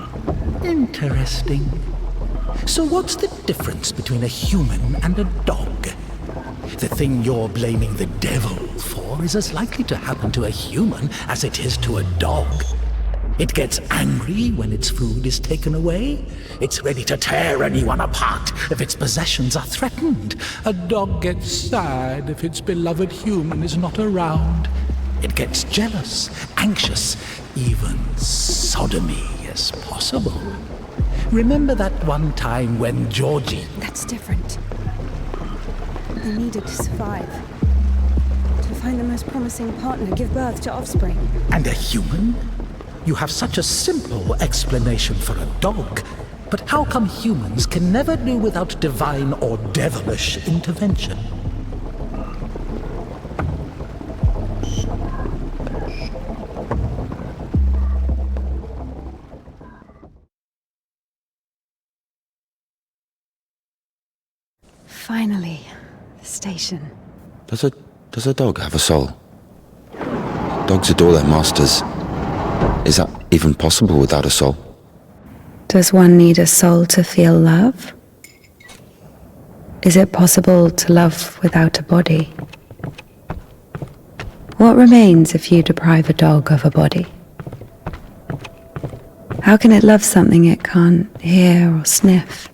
Interesting. So what's the difference between a human and a dog? The thing you're blaming the devil for is as likely to happen to a human as it is to a dog. It gets angry when its food is taken away. It's ready to tear anyone apart if its possessions are threatened. A dog gets sad if its beloved human is not around. It gets jealous, anxious, even sodomy is possible. Remember that one time when Georgie... That's different. They needed to survive. To find the most promising partner, give birth to offspring. And a human? You have such a simple explanation for a dog. But how come humans can never do without divine or devilish intervention? Finally, the station. Does a dog have a soul? Dogs adore their masters. Is that even possible without a soul? Does one need a soul to feel love? Is it possible to love without a body? What remains if you deprive a dog of a body? How can it love something it can't hear or sniff?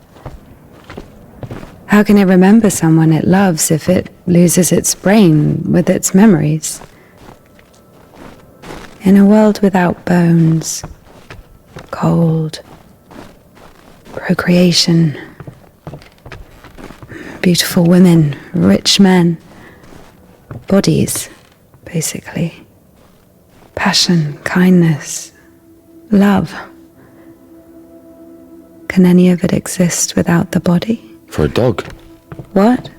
How can it remember someone it loves if it loses its brain with its memories? In a world without bones, cold, procreation, beautiful women, rich men, bodies, basically. Passion, kindness, love. Can any of it exist without the body? For a dog? What?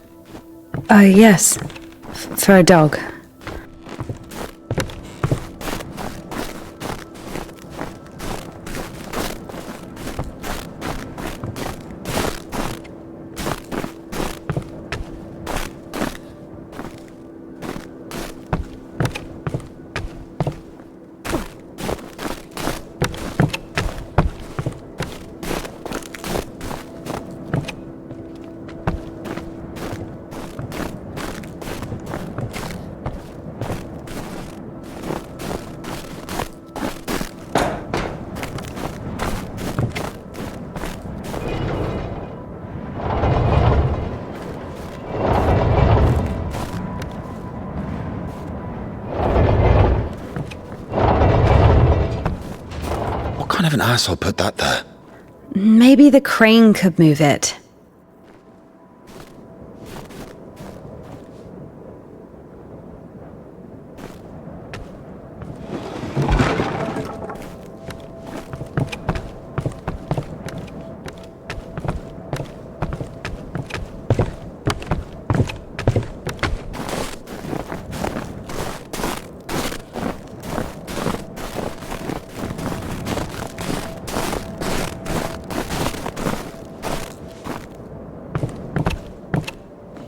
Oh, yes. For a dog. What kind of an asshole put that there? Maybe the crane could move it.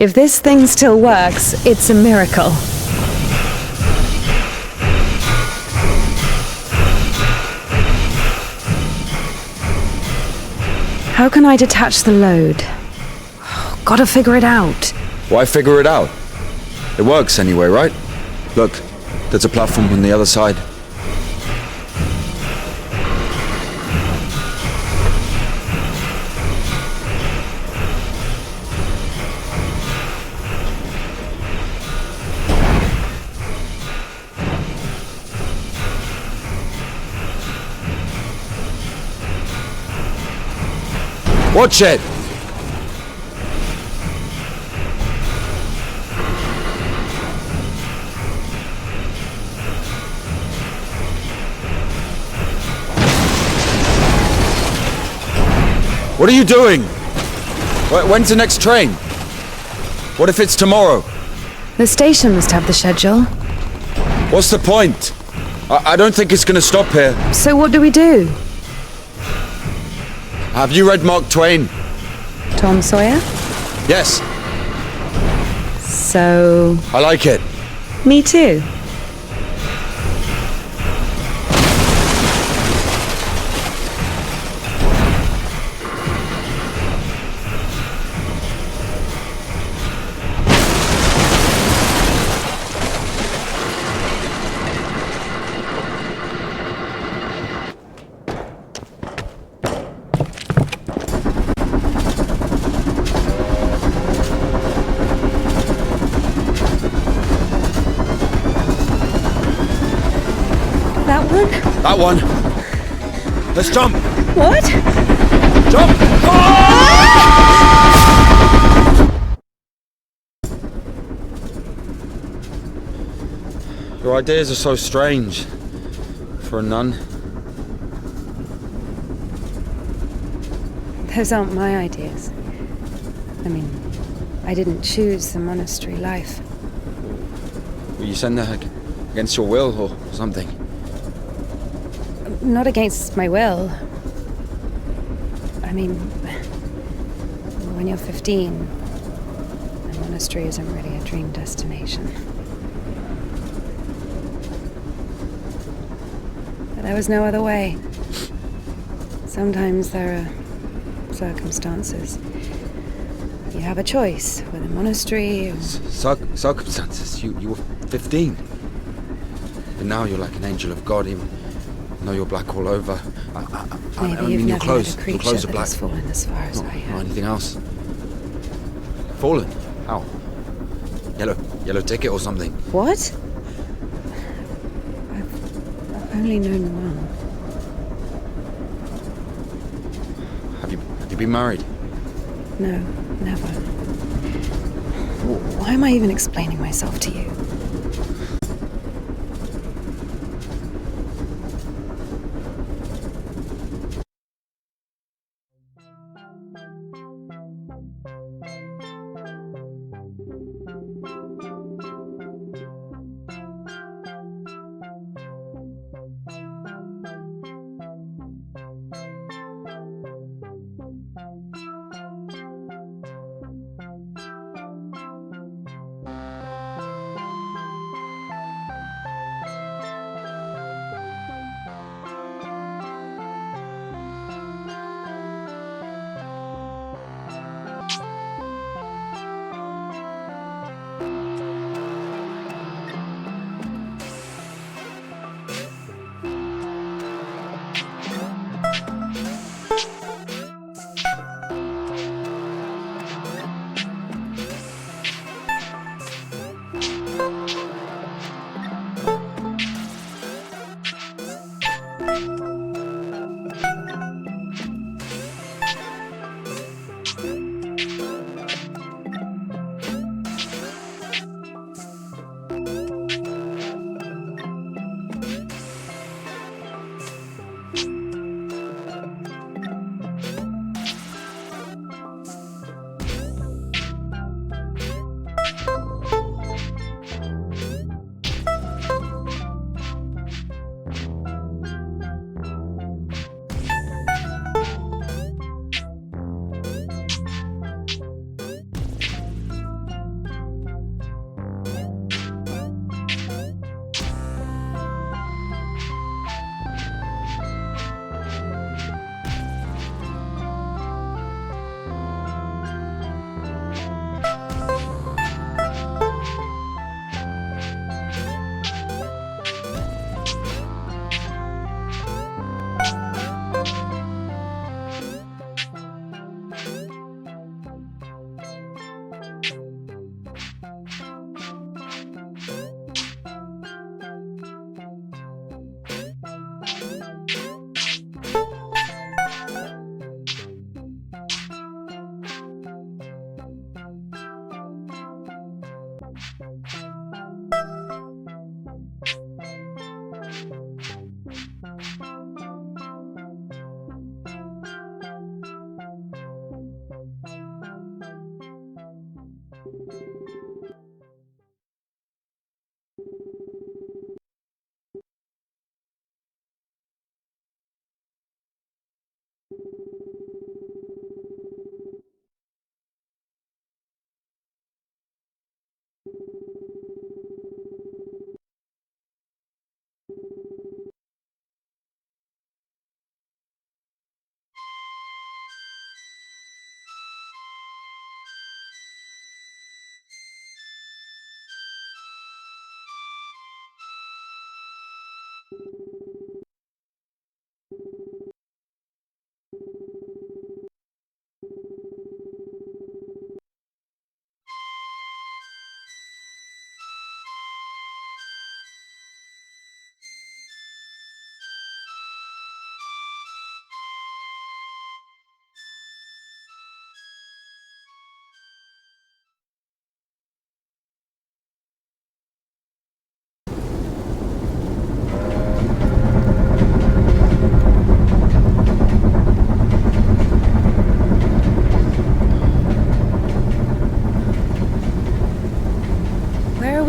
If this thing still works, it's a miracle. How can I detach the load? Gotta figure it out. Why figure it out? It works anyway, right? Look, there's a platform on the other side. Watch it! What are you doing? When's the next train? What if it's tomorrow? The station must have the schedule. What's the point? I don't think it's gonna stop here. So what do we do? Have you read Mark Twain? Tom Sawyer? Yes, So, I like it. me too. That one? That one. Let's jump. What? Jump! Your ideas are so strange for a nun. Those aren't my ideas. I mean, I didn't choose the monastery life. Were you sent there against your will or something? Not against my will. I mean, when you're 15, a monastery isn't really a dream destination. But there was no other way. Sometimes there are circumstances. You have a choice with a monastery or... Circumstances? You were 15. And now you're like an angel of God, even though you're black all over. I Maybe mean, you've your never clothes, met a your creature clothes are that black. has fallen as far as I Or have. anything else. Fallen? How? Yellow ticket or something? What? I've only known one. Have you been married? No, never. Why am I even explaining myself to you?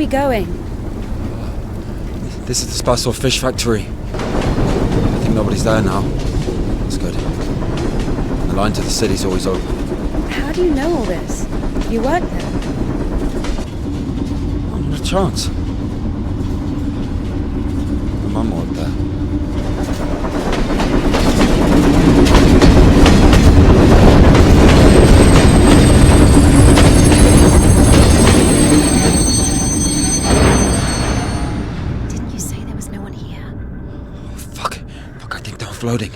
we going? This is the Spasor fish factory. I think nobody's there now. That's good. The line to the city's always open. How do you know all this? You work there? Oh, not a chance. My mum worked there. Didn't you say there was no one here? Oh, fuck, I think they're offloading.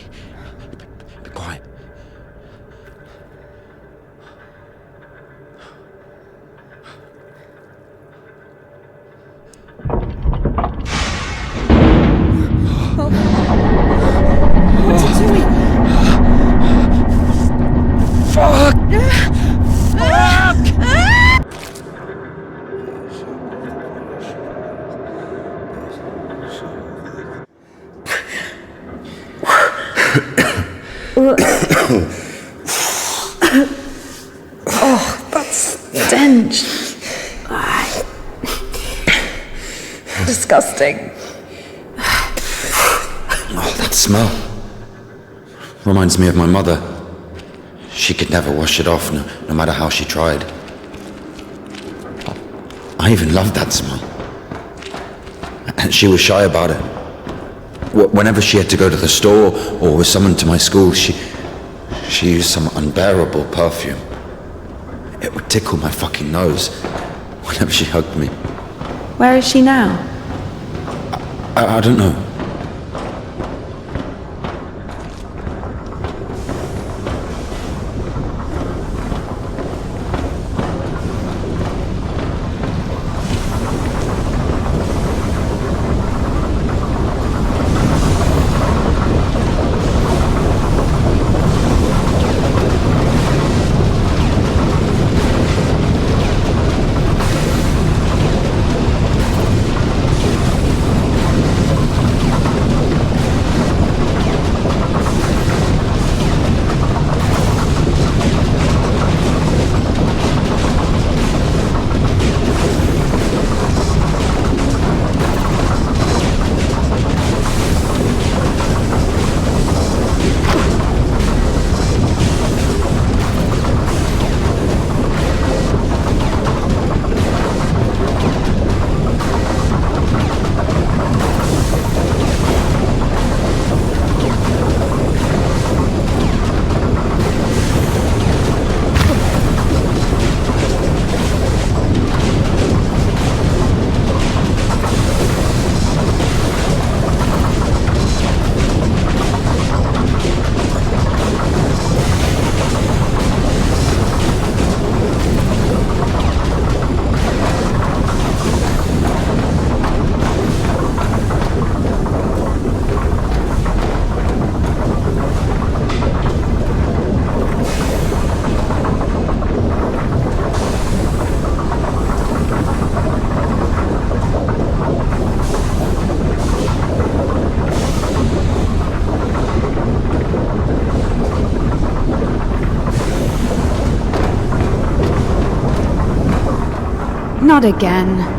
Be quiet. What's he doing? Fuck! Oh, that stench. Disgusting. Oh, that smell. Reminds me of my mother. She could never wash it off, no matter how she tried. I even loved that smell. And she was shy about it. Whenever she had to go to the store or was summoned to my school, she used some unbearable perfume. It would tickle my fucking nose whenever she hugged me. Where is she now? I don't know. Not again.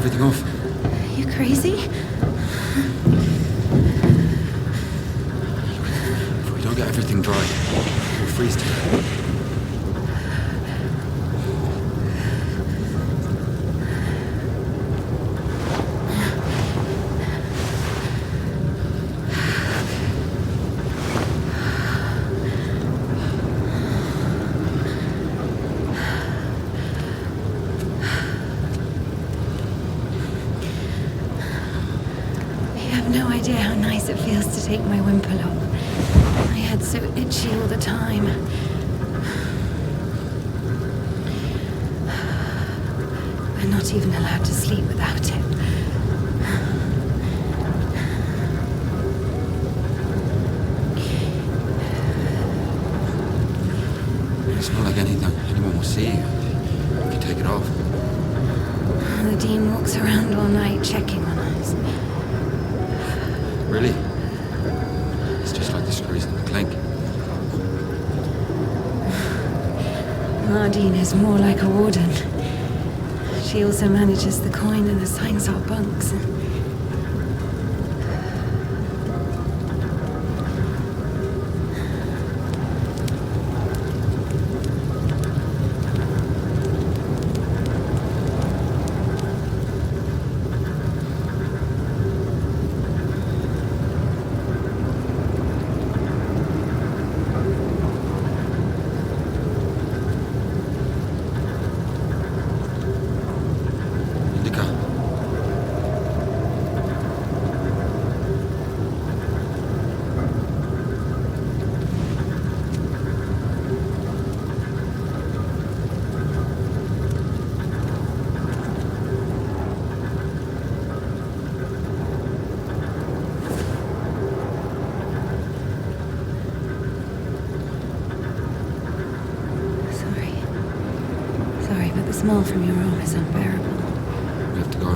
everything off. You crazy? If we don't get everything dry, we'll freeze to death. no idea how nice it feels to take my wimple off. My head's so itchy all the time. We're not even allowed to sleep without it. It's not like anyone will see you if you take it off. The Dean walks around all night checking on us. Really? It's just like the screws in the clink. Nardine is more like a warden. She also manages the coin and assigns our bunks. Indika. Sorry, but the smell from your arm is unbearable. We have to go.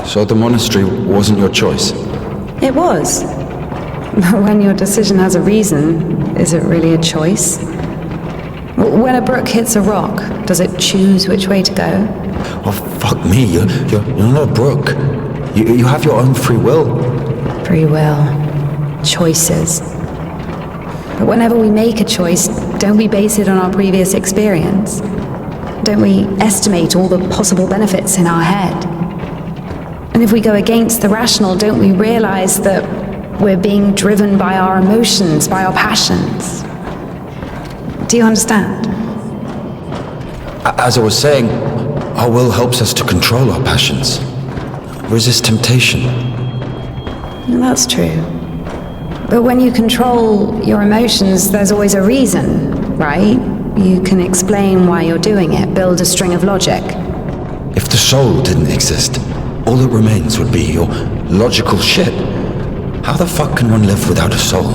So the monastery wasn't your choice? It was. But when your decision has a reason, is it really a choice? When a brook hits a rock, does it choose which way to go? Oh, fuck me, you're not a brook. You have your own free will. Free will. Choices. But whenever we make a choice, don't we base it on our previous experience? Don't we estimate all the possible benefits in our head? And if we go against the rational, don't we realize that we're being driven by our emotions, by our passions? Do you understand? As I was saying, our will helps us to control our passions. Resist temptation. That's true. But when you control your emotions, there's always a reason, right? You can explain why you're doing it, build a string of logic. If the soul didn't exist, all that remains would be your logical shit. How the fuck can one live without a soul?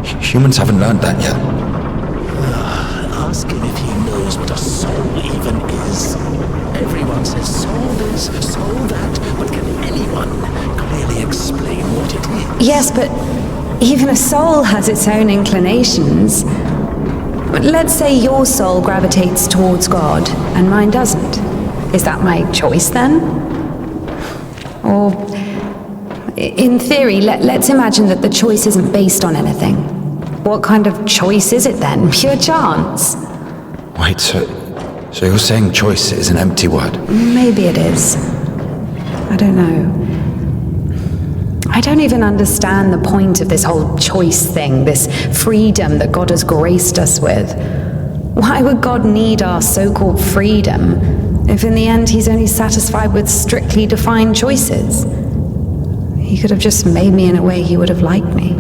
Humans haven't learned that yet. Ask him if he knows what a soul even is. Everyone says soul this, soul that, but can anyone clearly explain what it is? Yes, but even a soul has its own inclinations. But let's say your soul gravitates towards God and mine doesn't. Is that my choice then? Or, in theory, let's imagine that the choice isn't based on anything. What kind of choice is it then? Pure chance? Wait, so you're saying choice is an empty word? Maybe it is. I don't know. I don't even understand the point of this whole choice thing, this freedom that God has graced us with. Why would God need our so-called freedom if in the end he's only satisfied with strictly defined choices? He could have just made me in a way he would have liked me.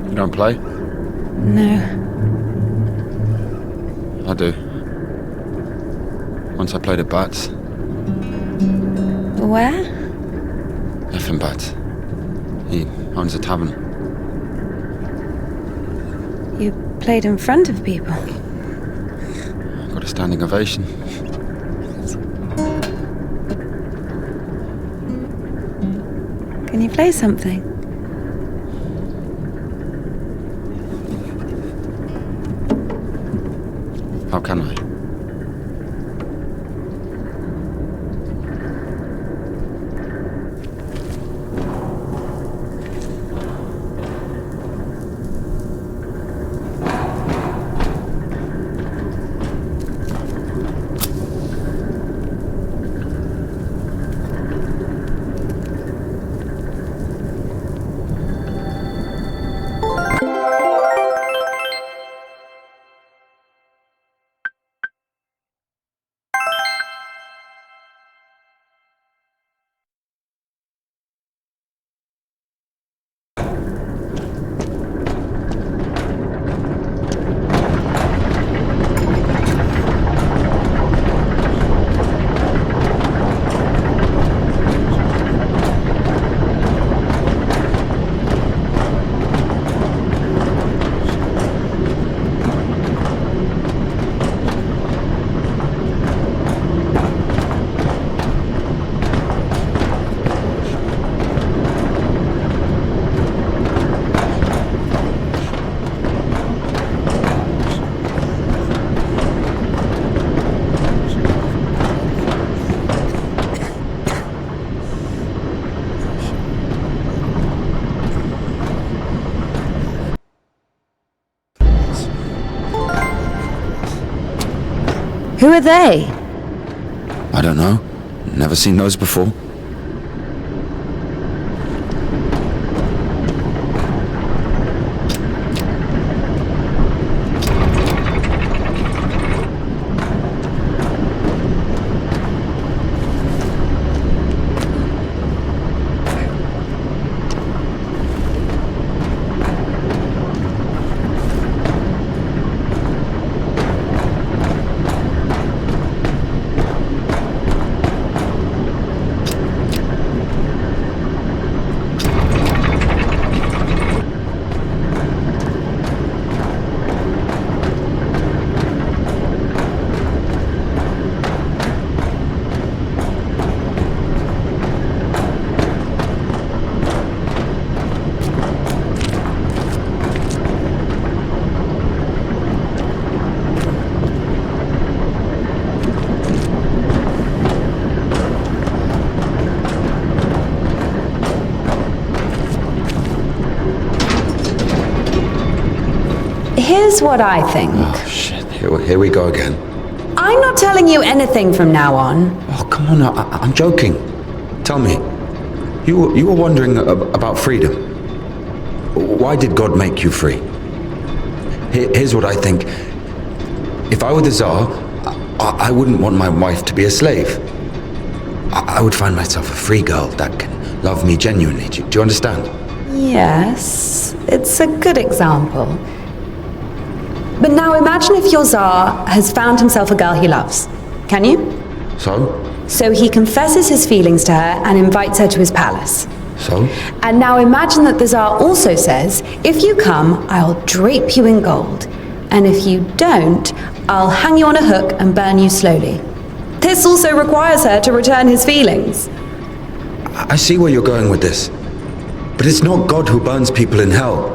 You don't play? No. I do. Once I played at bats. Where? Effin Bats. He owns a tavern. You played in front of people. Got a standing ovation. Can you play something? How can I? Who are they? I don't know. Never seen those before. Here's what I think. Oh, shit. Here we go again. I'm not telling you anything from now on. Oh, come on. I'm joking. Tell me. You were wondering about freedom. Why did God make you free? Here's what I think. If I were the Tsar, I wouldn't want my wife to be a slave. I would find myself a free girl that can love me genuinely. Do you understand? Yes, it's a good example. But now imagine if your Tsar has found himself a girl he loves. Can you? So? So he confesses his feelings to her and invites her to his palace. So? And now imagine that the Tsar also says, if you come, I'll drape you in gold. And if you don't, I'll hang you on a hook and burn you slowly. This also requires her to return his feelings. I see where you're going with this. But it's not God who burns people in hell.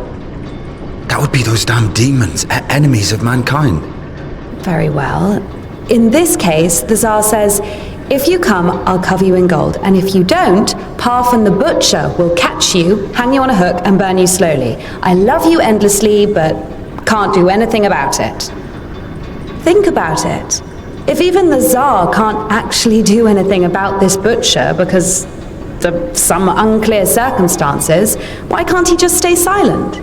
That would be those damn demons, enemies of mankind. Very well. In this case, the Tsar says, if you come, I'll cover you in gold. And if you don't, Parfan the butcher will catch you, hang you on a hook, and burn you slowly. I love you endlessly, but can't do anything about it. Think about it. If even the Tsar can't actually do anything about this butcher because of some unclear circumstances, why can't he just stay silent?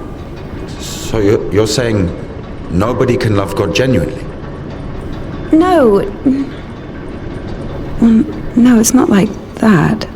So you're saying nobody can love God genuinely? No. Well, no, it's not like that.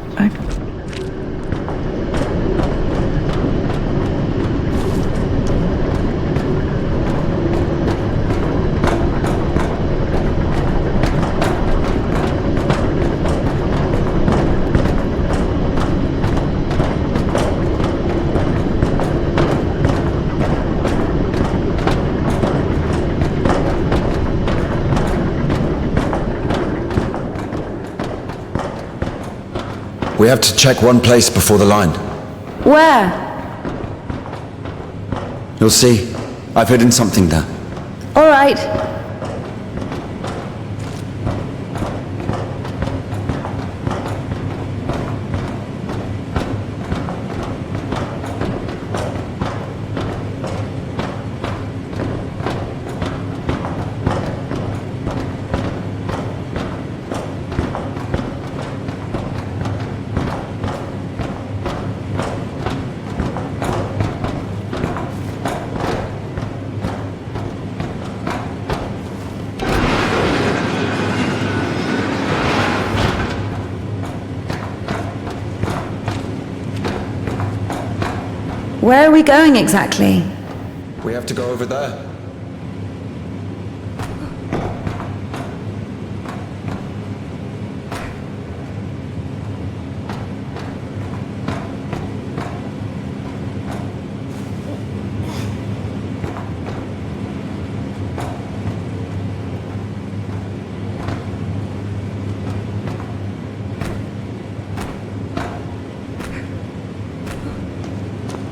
We have to check one place before the line. Where? You'll see. I've hidden something there. All right. Where are we going exactly? We have to go over there.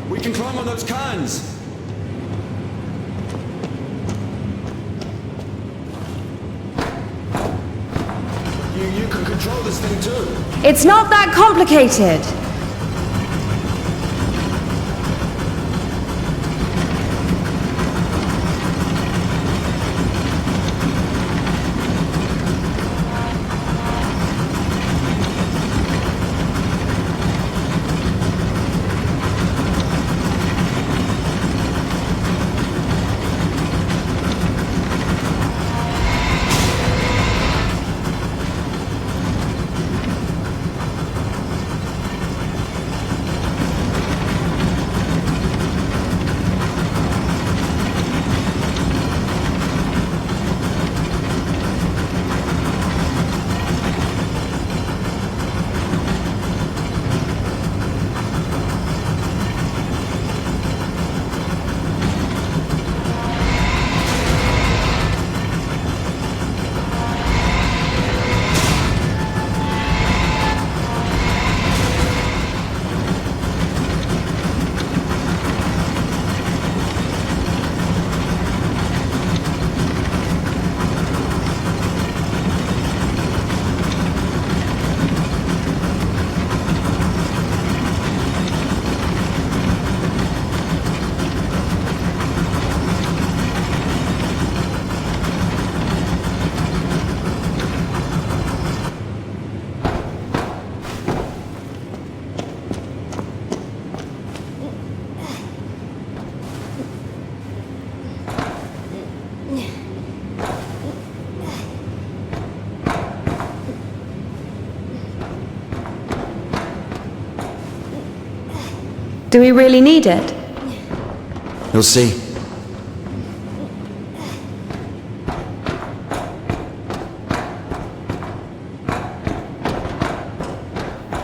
We can climb on those cans! You can control this thing too. It's not that complicated. Do we really need it? You'll see.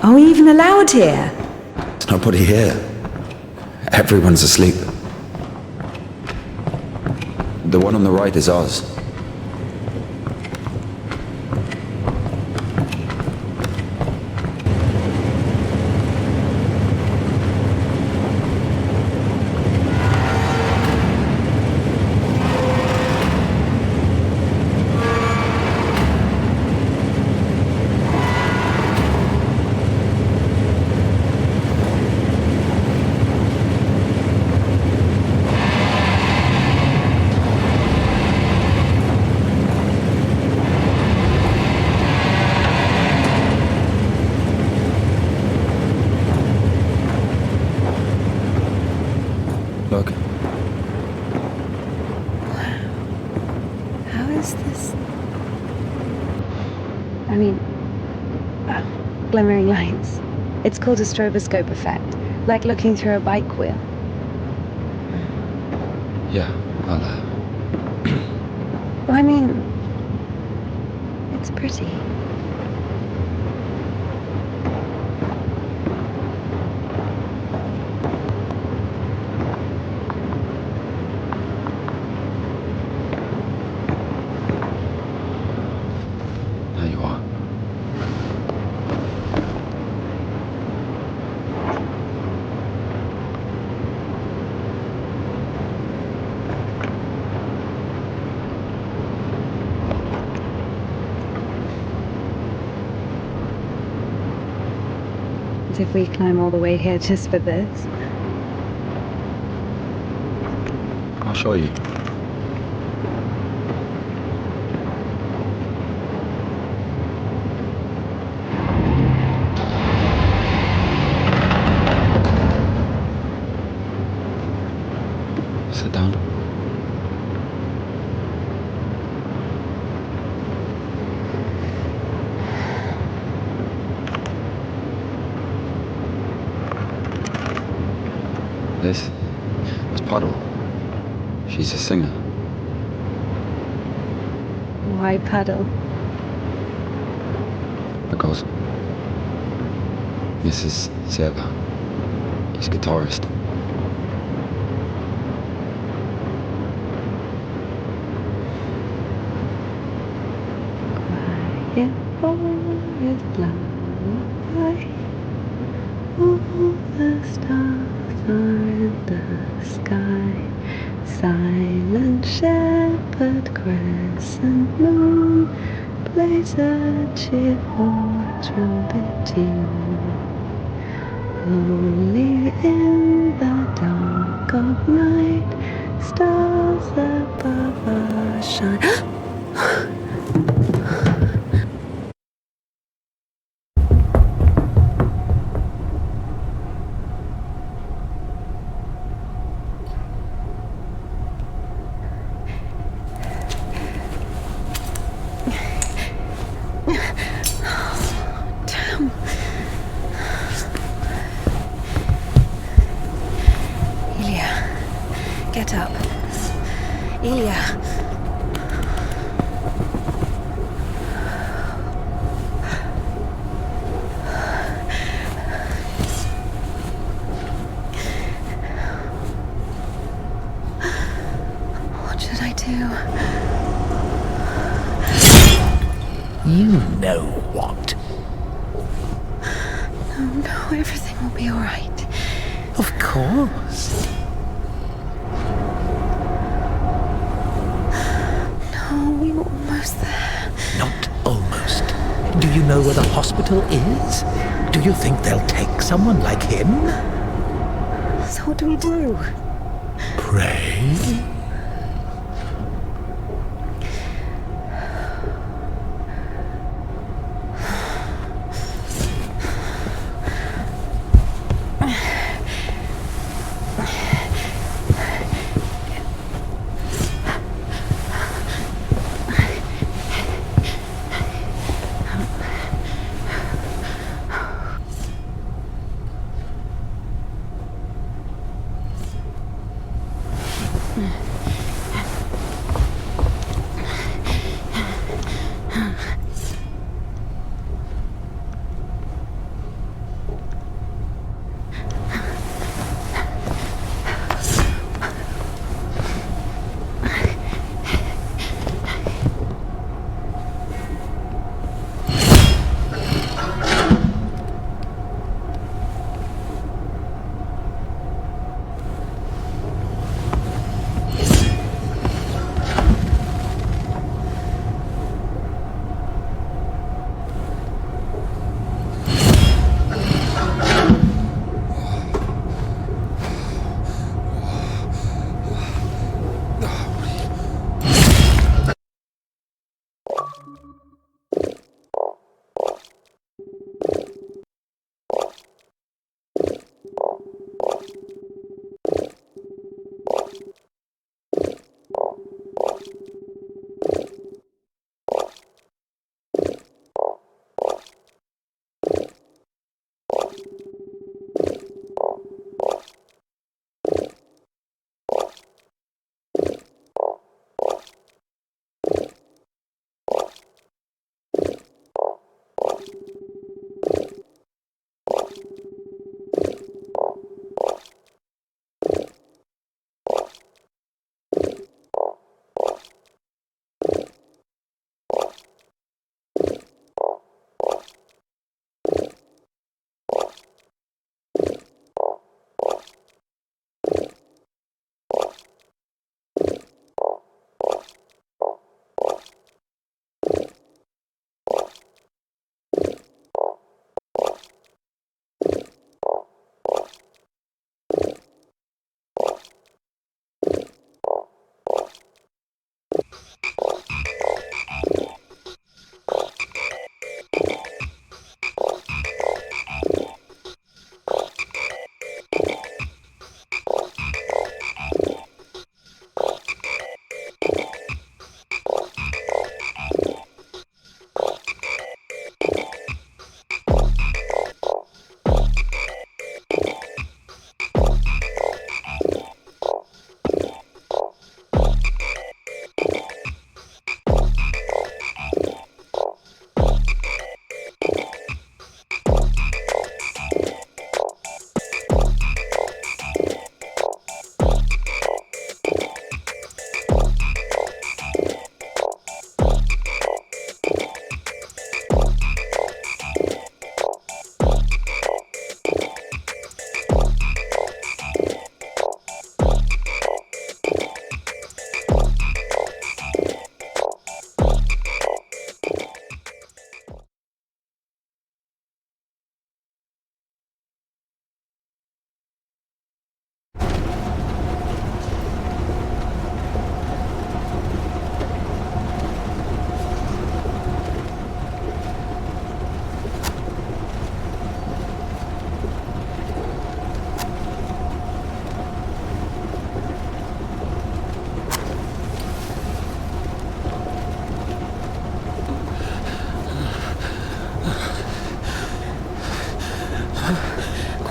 Are we even allowed here? There's nobody here. Everyone's asleep. The one on the right is ours. Look. How is this? I mean, glimmering lights. It's called a stroboscope effect, like looking through a bike wheel. Yeah, I'll, Well, I mean, it's pretty. There you are. What if we climb all the way here just for this? I'll show you. Sit down. This was Puddle. She's a singer. Why Puddle? Because Mrs. Seva, he's guitarist. Quiet forest lullaby. All the stars are in the sky. Silent shepherd, crescent moon, plays a cheerful trumpet tune. Only in the dark of night, stars above us shine. Damn. Ilya, get up. Ilya. What should I do? You know what? No, everything will be all right. Of course. No, we were almost there. Not almost. Do you know where the hospital is? Do you think they'll take someone like him? So what do we do? Pray?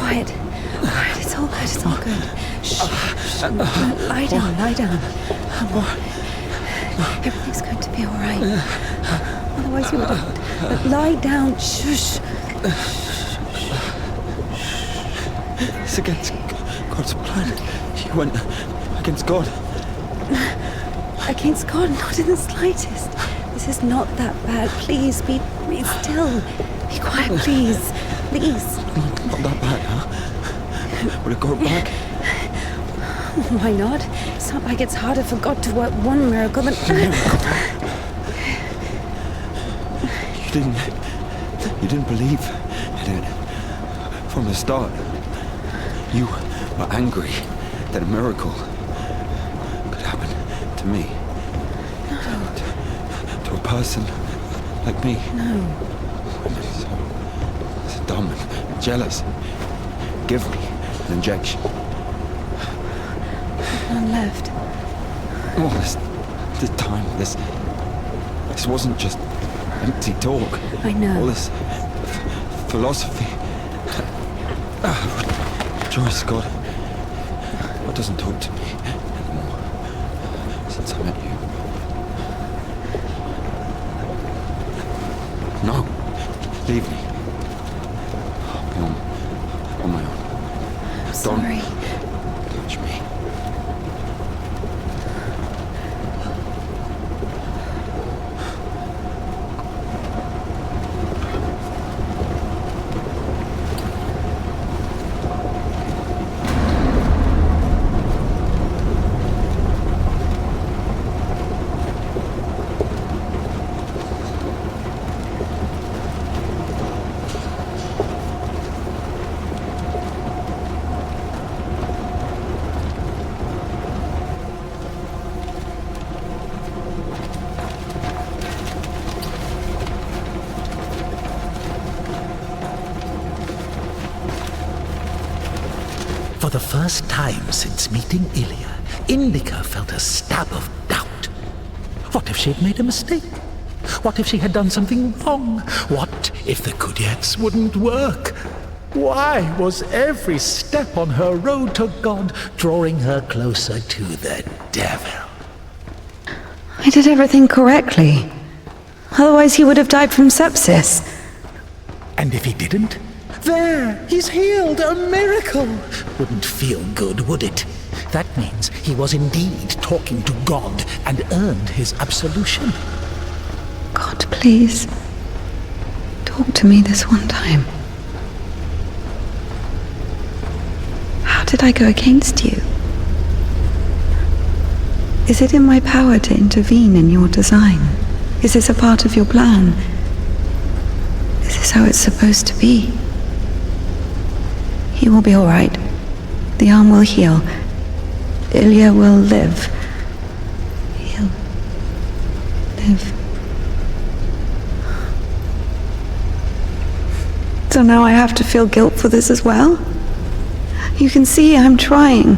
Quiet. Quiet. It's all good. It's all good. Shh. Lie down. Lie down. Everything's going to be all right. Otherwise you would have... Lie down. Shush. It's against God's plan. You went against God. Against God? Not in the slightest. This is not that bad. Please, be still. Be quiet, please. Please. Not that bad, huh? Would it go back? Why not? It's not like it's harder for God to work one miracle than... You didn't believe in it from the start. You were angry that a miracle could happen to me. No. To a person like me. No. So dumb and jealous. Give me an injection. None left. All this time, this wasn't just empty talk. I know. All this philosophy. Joyce, God doesn't talk to me anymore since I met you. No, leave me. I'll be on my own. I'm sorry. Don't touch me. For the first time since meeting Ilya, Indika felt a stab of doubt. What if she'd made a mistake? What if she had done something wrong? What if the Kudyats wouldn't work? Why was every step on her road to God drawing her closer to the devil? I did everything correctly. Otherwise he would have died from sepsis. And if he didn't? There, he's healed, a miracle. Wouldn't feel good, would it? That means he was indeed talking to God and earned his absolution. God, please, talk to me this one time. How did I go against you? Is it in my power to intervene in your design? Is this a part of your plan? Is this how it's supposed to be? He will be all right. The arm will heal. Ilya will live. He'll live. So now I have to feel guilt for this as well? You can see I'm trying.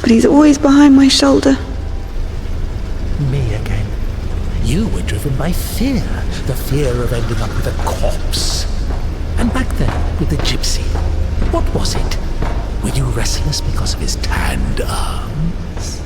But he's always behind my shoulder. Me again. You were driven by fear. The fear of ending up with a corpse. And back then, with the gypsy, what was it? Were you restless because of his tanned arms?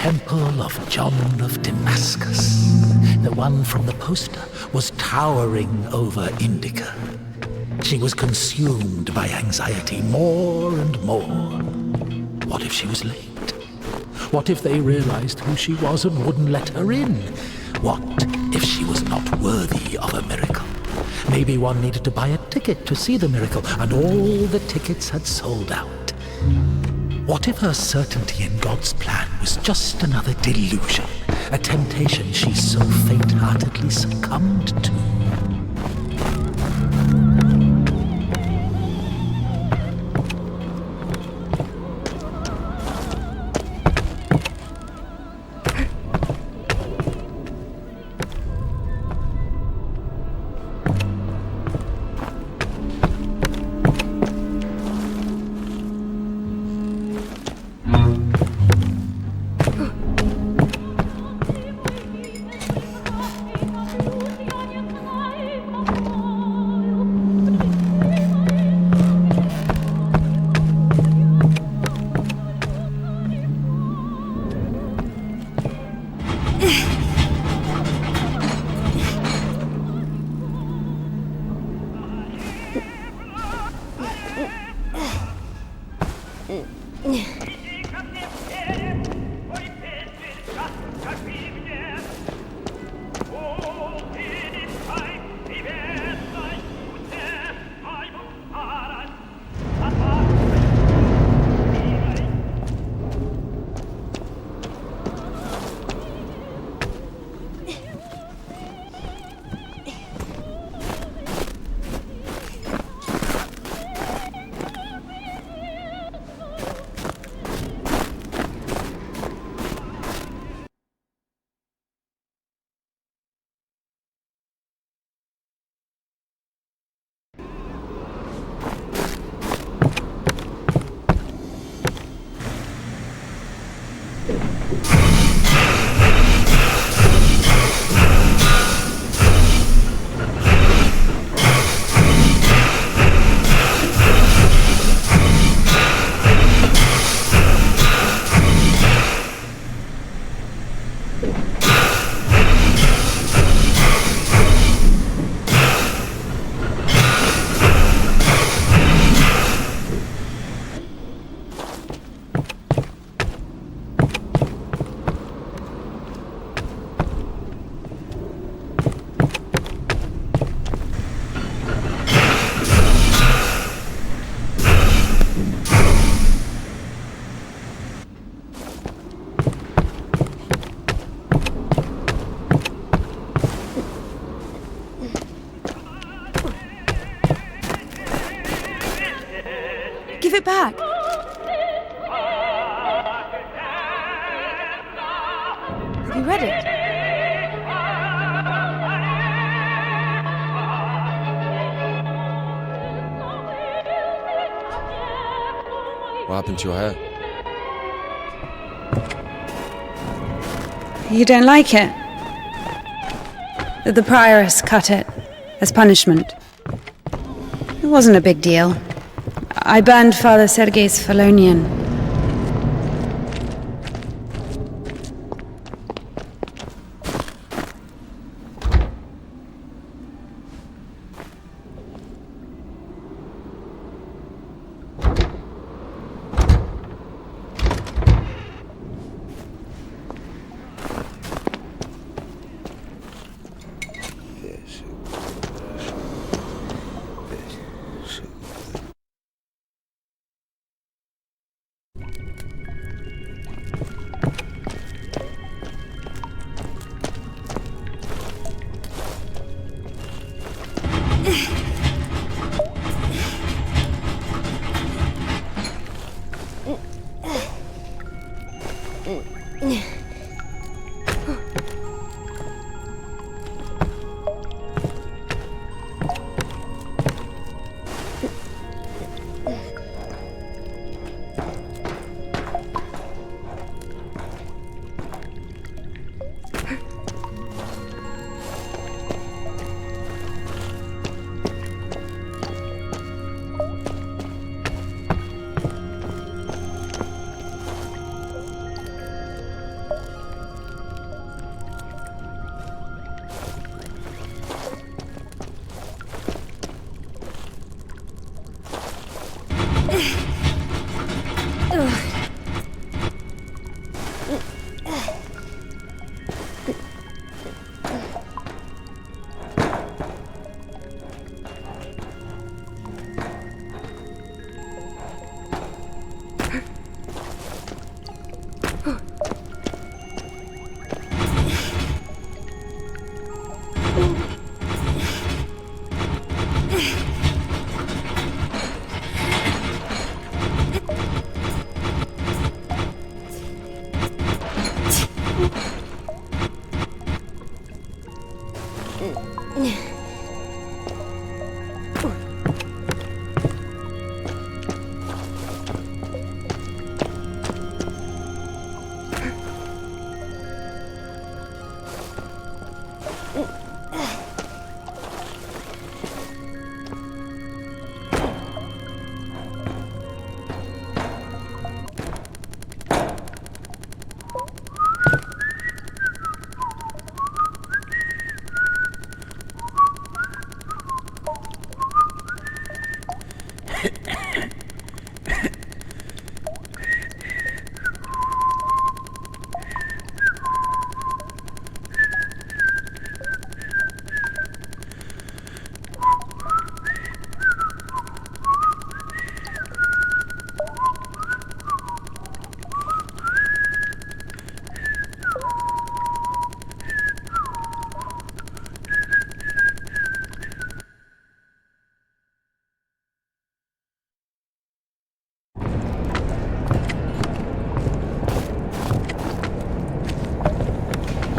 Temple of John of Damascus, the one from the poster, was towering over Indika. She was consumed by anxiety more and more. What if she was late? What if they realized who she was and wouldn't let her in? What if she was not worthy of a miracle? Maybe one needed to buy a ticket to see the miracle, and all the tickets had sold out. What if her certainty in God's plan was just another delusion, a temptation she so faint-heartedly succumbed to? it back. Have you read it? What happened to your hair? You don't like it? The prioress cut it as punishment. It wasn't a big deal. I burned Father Sergei's Felonian.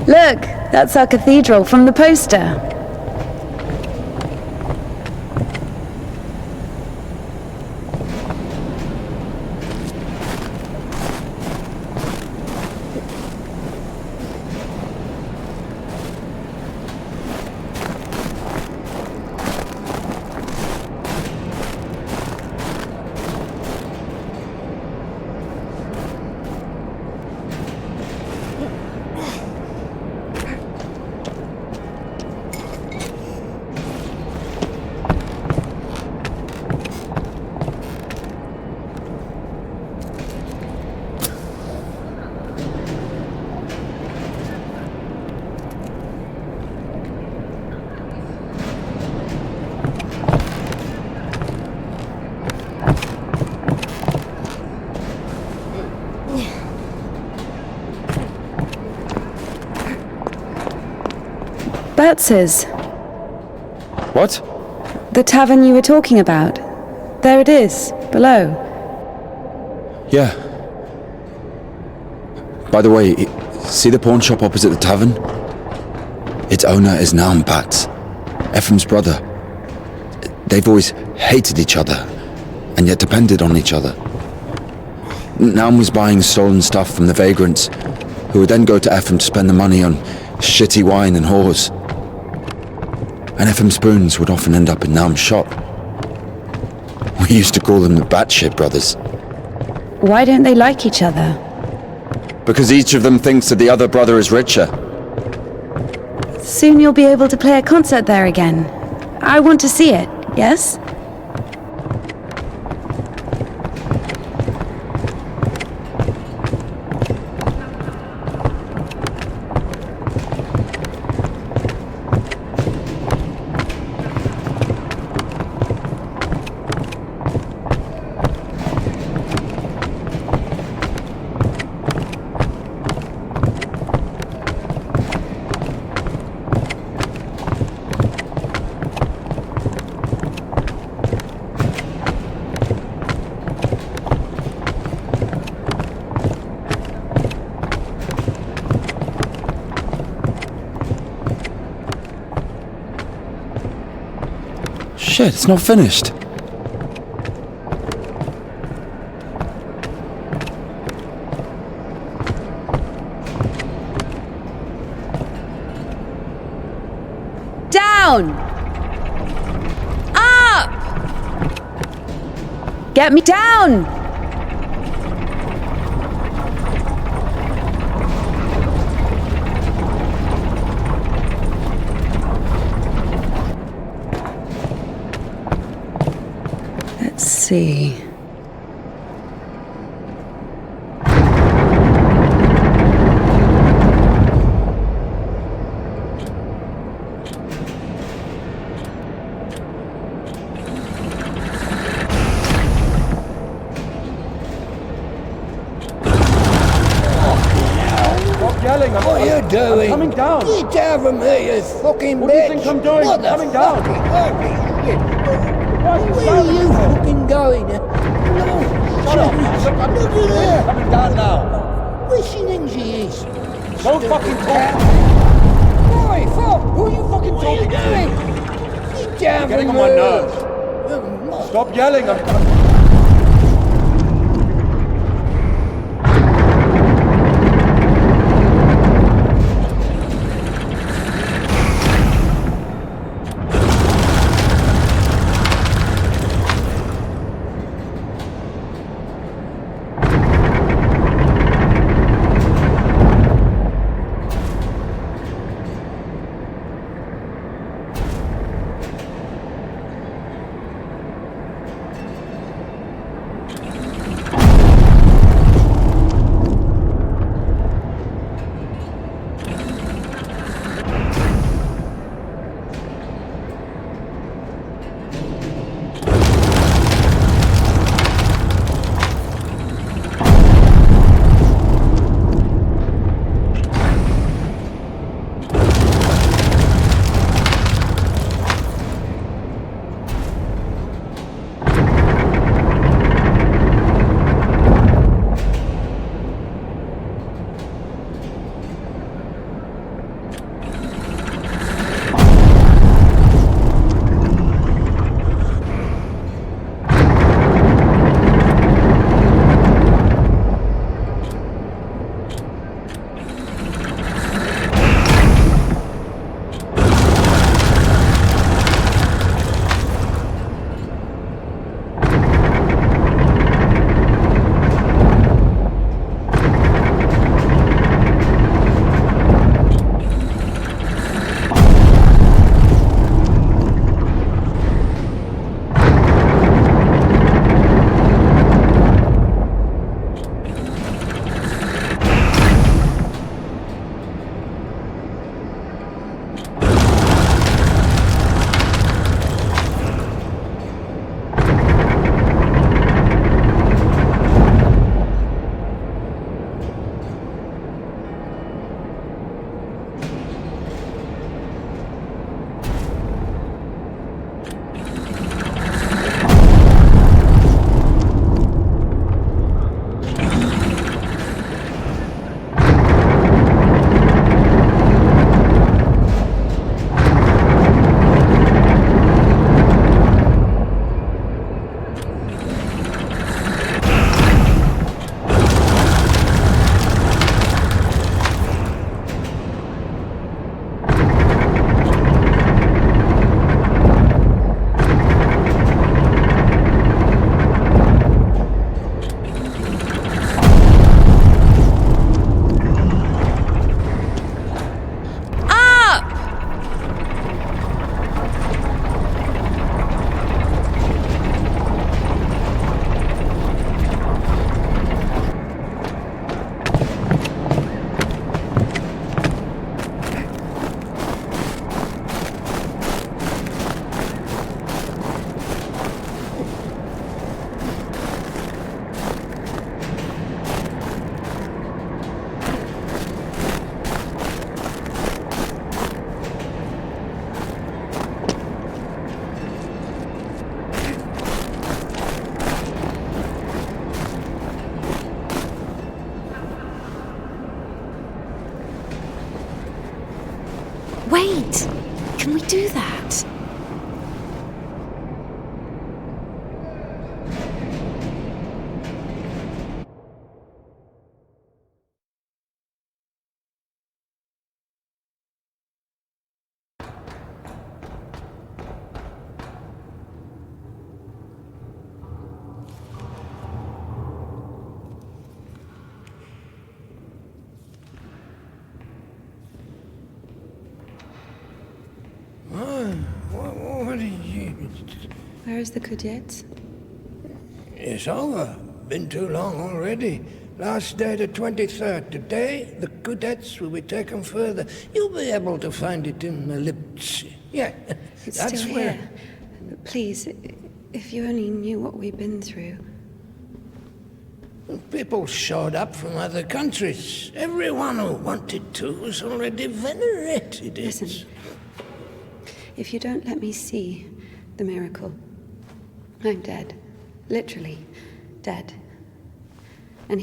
Look, that's our cathedral from the poster. That's his. What? The tavern you were talking about. There it is, below. Yeah. By the way, see the pawn shop opposite the tavern? Its owner is Naum Bats, Ephraim's brother. They've always hated each other, and yet depended on each other. Naum was buying stolen stuff from the vagrants, who would then go to Ephraim to spend the money on shitty wine and whores. And Ephraim's spoons would often end up in Naum's shop. We used to call them the Batshit brothers. Why don't they like each other? Because each of them thinks that the other brother is richer. Soon you'll be able to play a concert there again. I want to see it, yes? Shit, it's not finished. Down! Up! Get me down! Let's see. What are you doing? I'm coming down. Get down from here, you fucking bitch. What do you think I'm doing? I'm coming down. Where are you fucking going? No. Shut up. Look at there. Coming down now. Where she thinks she is? Don't fucking talk. Boy, fuck. Who are you fucking talking to? Get down from here. Getting on my nerves. Stop yelling. Where is the cadet? It's over. Been too long already. Last day the 23rd. Today, the cadets will be taken further. You'll be able to find it in the lips. Yeah, It's that's still where... here. Please, if you only knew what we've been through. People showed up from other countries. Everyone who wanted to was already venerated it. Listen, if you don't let me see the miracle, I'm dead. Literally dead. And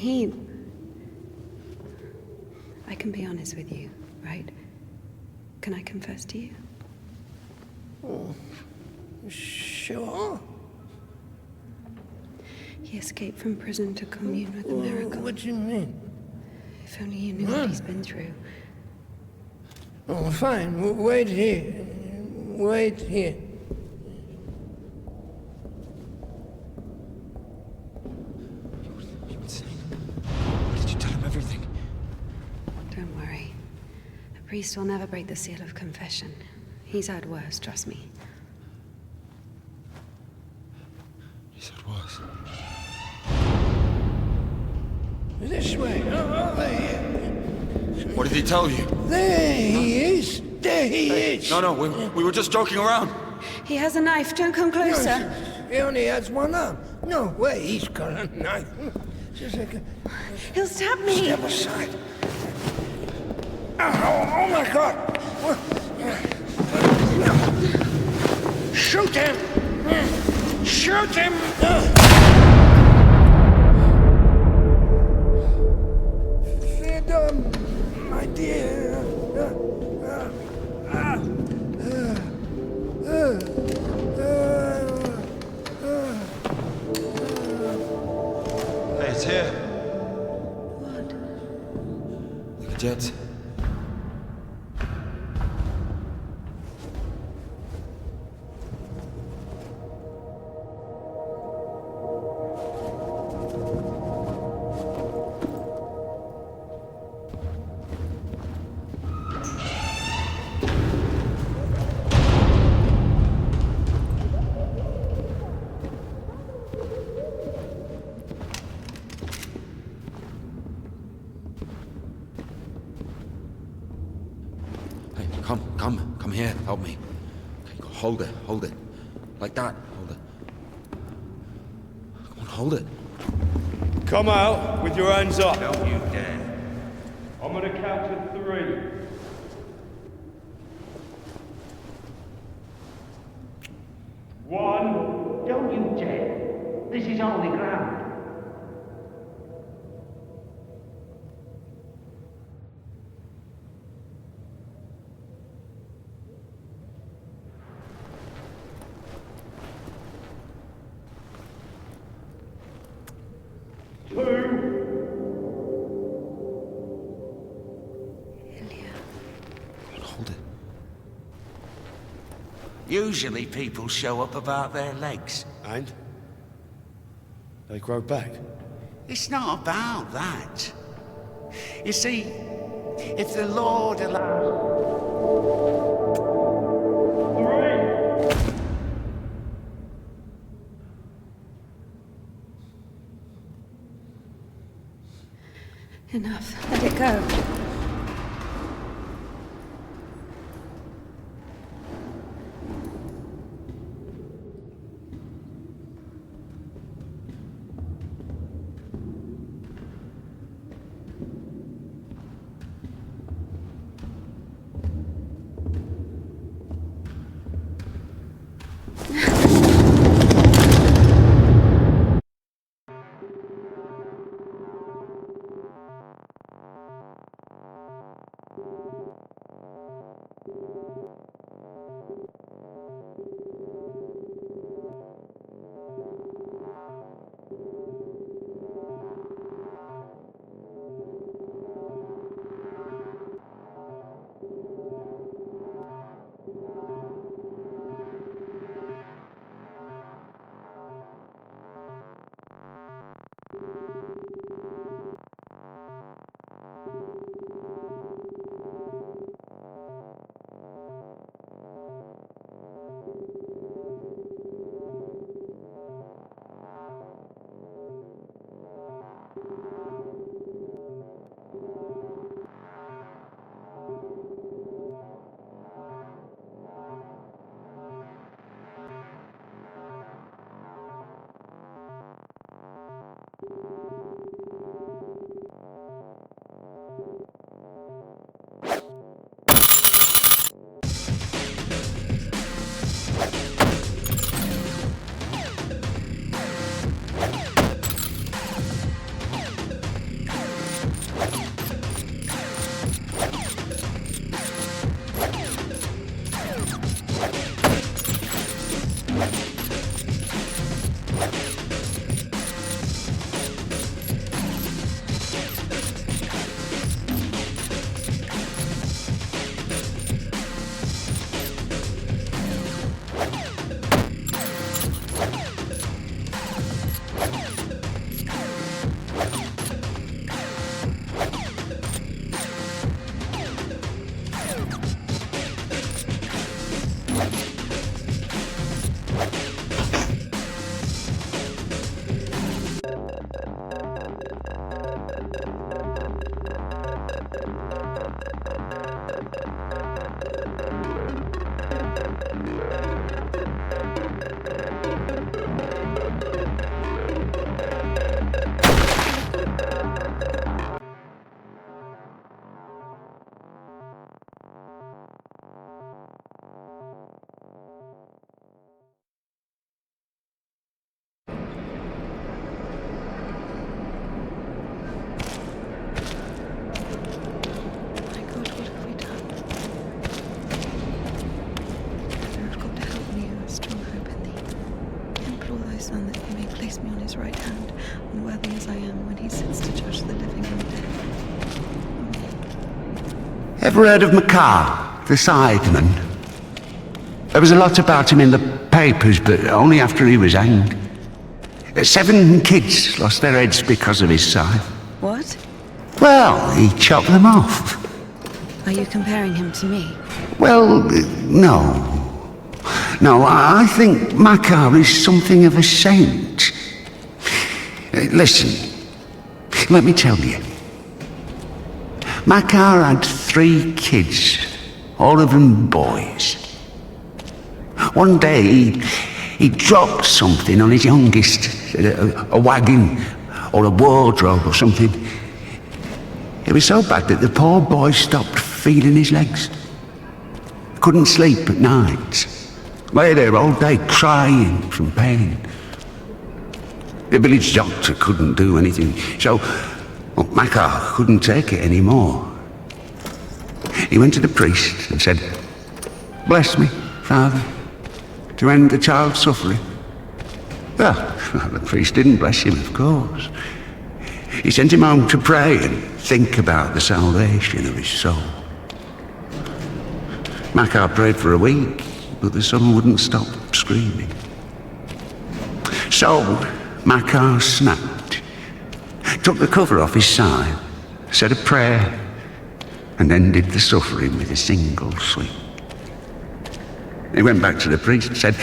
I can be honest with you, right? Can I confess to you? Oh, sure. He escaped from prison to commune with the miracle. What do you mean? If only you knew what he's been through. Oh, fine. Wait here. Wait here. Why did you tell him everything? Don't worry. A priest will never break the seal of confession. He's had worse, trust me. He said was. This way. Oh, there. What did he tell you? There he is. There he is. No, we were just joking around. He has a knife. Don't come closer. He only has one arm. No way, he's got a knife. Just like He'll stab me. Step aside. Oh my God. Shoot him. Shoot him. Freedom, my dear. Hey, it's here. What? The cadets. Hey, come here, help me. Okay, hold it. Like that, hold it. Come on, hold it. Come out with your hands up. Don't you dare. I'm gonna count to 3. One. Don't you dare. This is holy ground. Hold it. Usually people show up about their legs. And? They grow back. It's not about that. You see, if the Lord allows... Enough. Let it go. thy Son, that he may place me on his right hand, unworthy as I am, when he sits to judge the living and the dead. Ever heard of Makar, the scytheman? There was a lot about him in the papers, but only after he was hanged. 7 kids lost their heads because of his scythe. What? Well, he chopped them off. Are you comparing him to me? Well, no. No, I think Makar is something of a saint. Listen, let me tell you. Makar had 3 kids, all of them boys. One day, he dropped something on his youngest, a wagon or a wardrobe or something. It was so bad that the poor boy stopped feeling his legs. Couldn't sleep at night. Lay there all day crying from pain. The village doctor couldn't do anything, so Makar couldn't take it anymore. He went to the priest and said, "Bless me, Father, to end the child's suffering." Well, the priest didn't bless him, of course. He sent him home to pray and think about the salvation of his soul. Makar prayed for a week, but the son wouldn't stop screaming. So Makar snapped, took the cover off his side, said a prayer, and ended the suffering with a single sweep. He went back to the priest and said,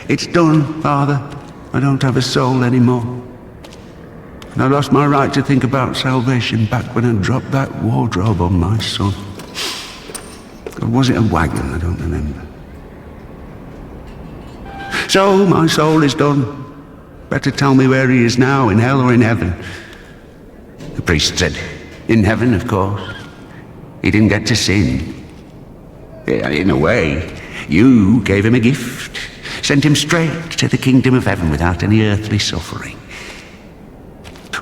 "It's done, Father. I don't have a soul anymore. And I lost my right to think about salvation back when I dropped that wardrobe on my son." Or was it a wagon? I don't remember. "So my soul is done. Better tell me where he is now, in hell or in heaven." The priest said, "In heaven, of course. He didn't get to sin. Yeah, in a way, you gave him a gift. Sent him straight to the kingdom of heaven without any earthly suffering."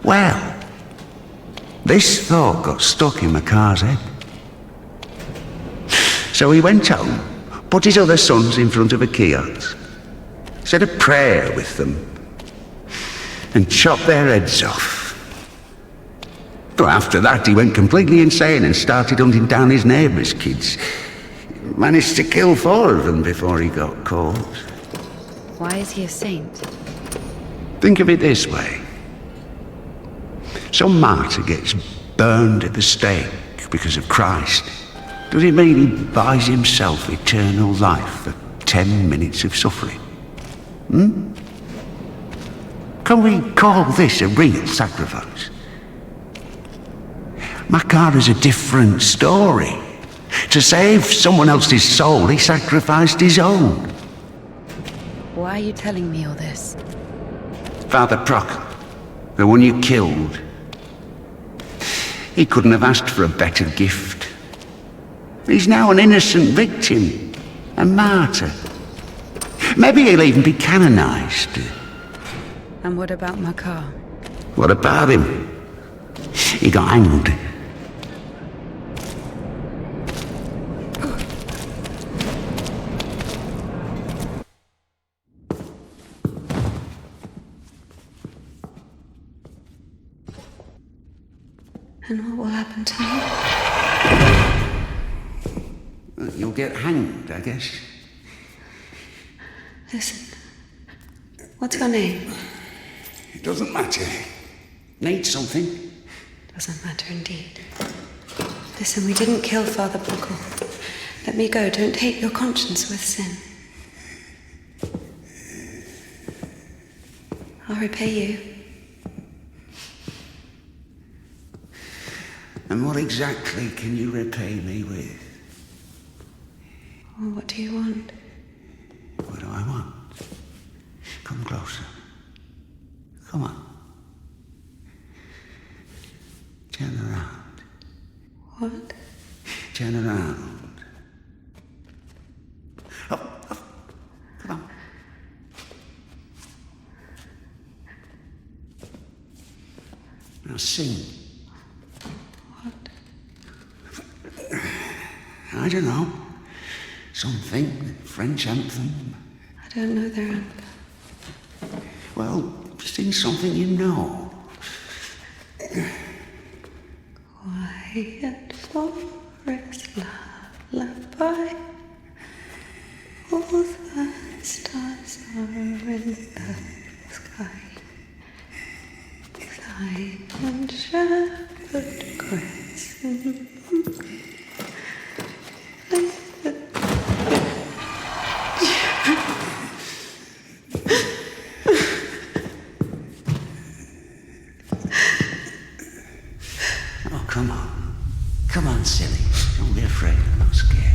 Well, this thought got stuck in Makar's head. So he went home, put his other sons in front of a kiosk, said a prayer with them, and chopped their heads off. But after that, he went completely insane and started hunting down his neighbours' kids. Managed to kill 4 of them before he got caught. Why is he a saint? Think of it this way. Some martyr gets burned at the stake because of Christ. Does it mean he buys himself eternal life for 10 minutes of suffering? Can we call this a real sacrifice? Makar is a different story. To save someone else's soul, he sacrificed his own. Why are you telling me all this? Father Proctor, the one you killed, he couldn't have asked for a better gift. He's now an innocent victim, a martyr. Maybe he'll even be canonized. And what about Makar? What about him? He got hanged. And what will happen to me? You'll get hanged, I guess. Listen, what's your name? It doesn't matter. Need something? Doesn't matter indeed. Listen, we didn't kill Father Buckle. Let me go. Don't taint your conscience with sin. I'll repay you. And what exactly can you repay me with? Well, what do you want? What do I want? Come closer. Come on. Turn around. What? Turn around. Up, up. Come on. Now sing. I don't know. Something. French anthem. I don't know their anthem. well, sing something you know. Quiet forest lullaby. All the stars are in the sky. Silent shepherd cries. Oh, come on. Come on, silly. Don't be afraid. I'm not scared.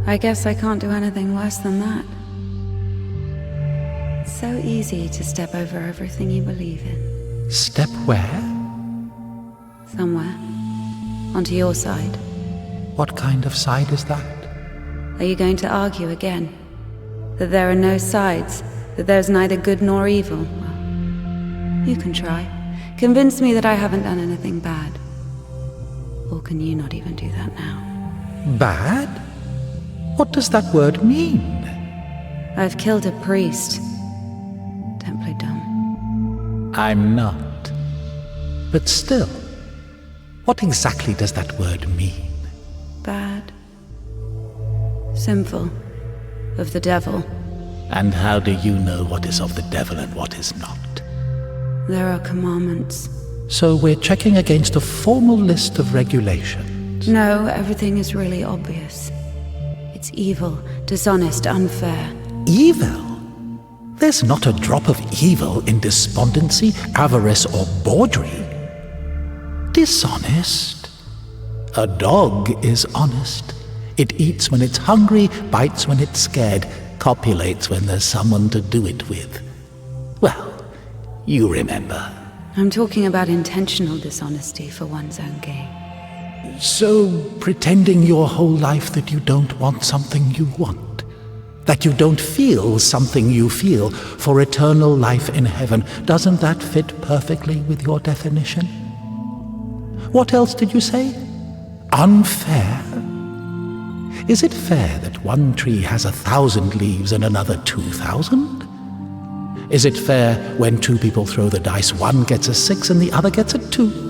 I guess I can't do anything worse than that. It's so easy to step over everything you believe in. Step where? Somewhere. Onto your side. What kind of side is that? Are you going to argue again? That there are no sides? That there's neither good nor evil? Well, you can try. Convince me that I haven't done anything bad. Or can you not even do that now? Bad? What does that word mean? I've killed a priest. Don't play dumb. I'm not. But still, what exactly does that word mean? Bad. Sinful. Of the devil. And how do you know what is of the devil and what is not? There are commandments. So we're checking against a formal list of regulations. No, everything is really obvious. It's evil, dishonest, unfair. Evil? There's not a drop of evil in despondency, avarice, or bawdry. Dishonest? A dog is honest. It eats when it's hungry, bites when it's scared, copulates when there's someone to do it with. Well, you remember. I'm talking about intentional dishonesty for one's own gain. So, pretending your whole life that you don't want something you want, that you don't feel something you feel for eternal life in heaven, doesn't that fit perfectly with your definition? What else did you say? Unfair? Is it fair that one tree has 1,000 leaves and another 2,000? Is it fair when two people throw the dice, one gets a 6 and the other gets a 2?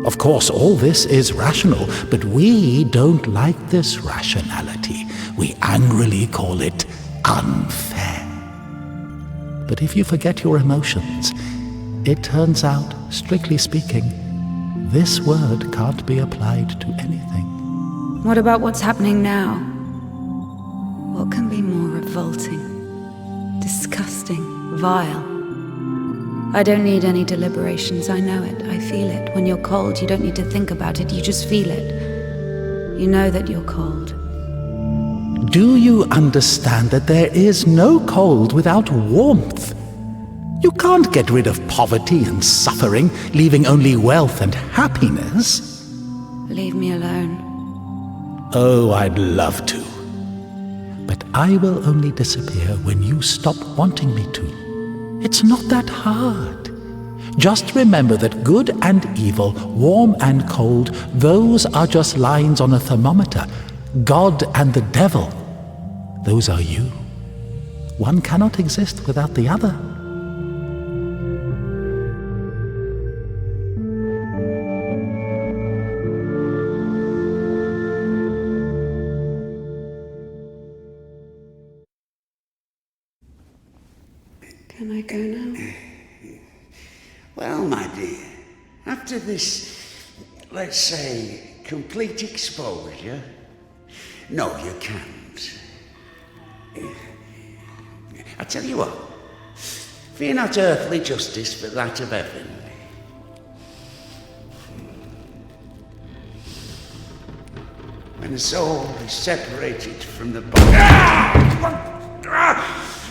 Of course, all this is rational, but we don't like this rationality. We angrily call it unfair. But if you forget your emotions, it turns out, strictly speaking, this word can't be applied to anything. What about what's happening now? What can be more revolting, disgusting, vile? I don't need any deliberations, I know it, I feel it. When you're cold, you don't need to think about it, you just feel it. You know that you're cold. Do you understand that there is no cold without warmth? You can't get rid of poverty and suffering, leaving only wealth and happiness. Leave me alone. Oh, I'd love to. But I will only disappear when you stop wanting me to. It's not that hard. Just remember that good and evil, warm and cold, those are just lines on a thermometer. God and the devil, those are you. One cannot exist without the other. Can I go now? Well, my dear, after this, let's say, complete exposure, no, you can't. I tell you what, fear not earthly justice, but that of heaven. When the soul is separated from the body...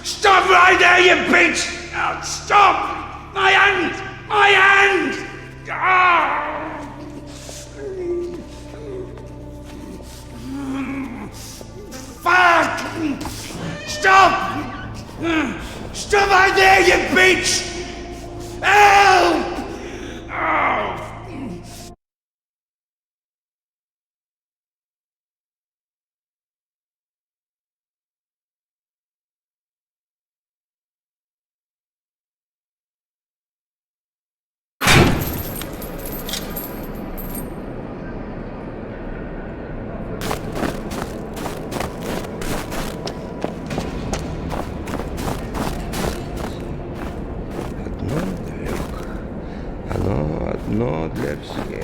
Stop right there, you bitch! Oh, stop! My hand! My hand! Ah! Stop! Stop out there, you bitch! Help! Oh. одно для всех.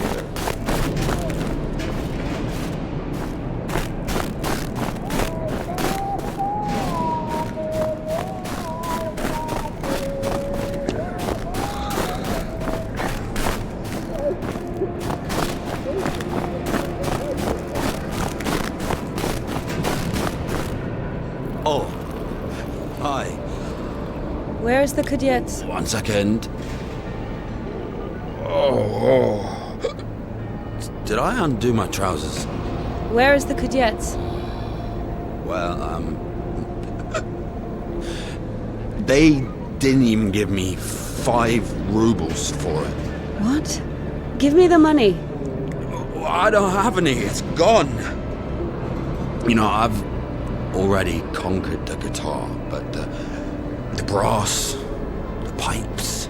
Oh, hi. Where is the cadets? 1 second. Oh. Did I undo my trousers? Where is the cadets? Well, they didn't even give me 5 rubles for it. What? Give me the money. I don't have any, it's gone. You know, I've already conquered the guitar, but the brass, the pipes.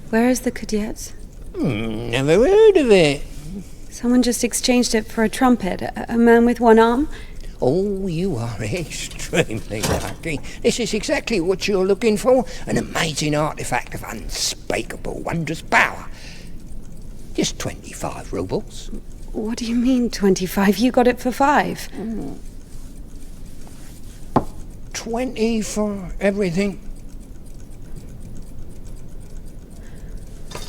Where is the cadets? Never heard of it. Someone just exchanged it for a trumpet. A man with one arm? Oh, you are extremely lucky. This is exactly what you're looking for. An amazing artifact of unspeakable wondrous power. Just 25 rubles. What do you mean, 25? You got it for 5. 20 for everything.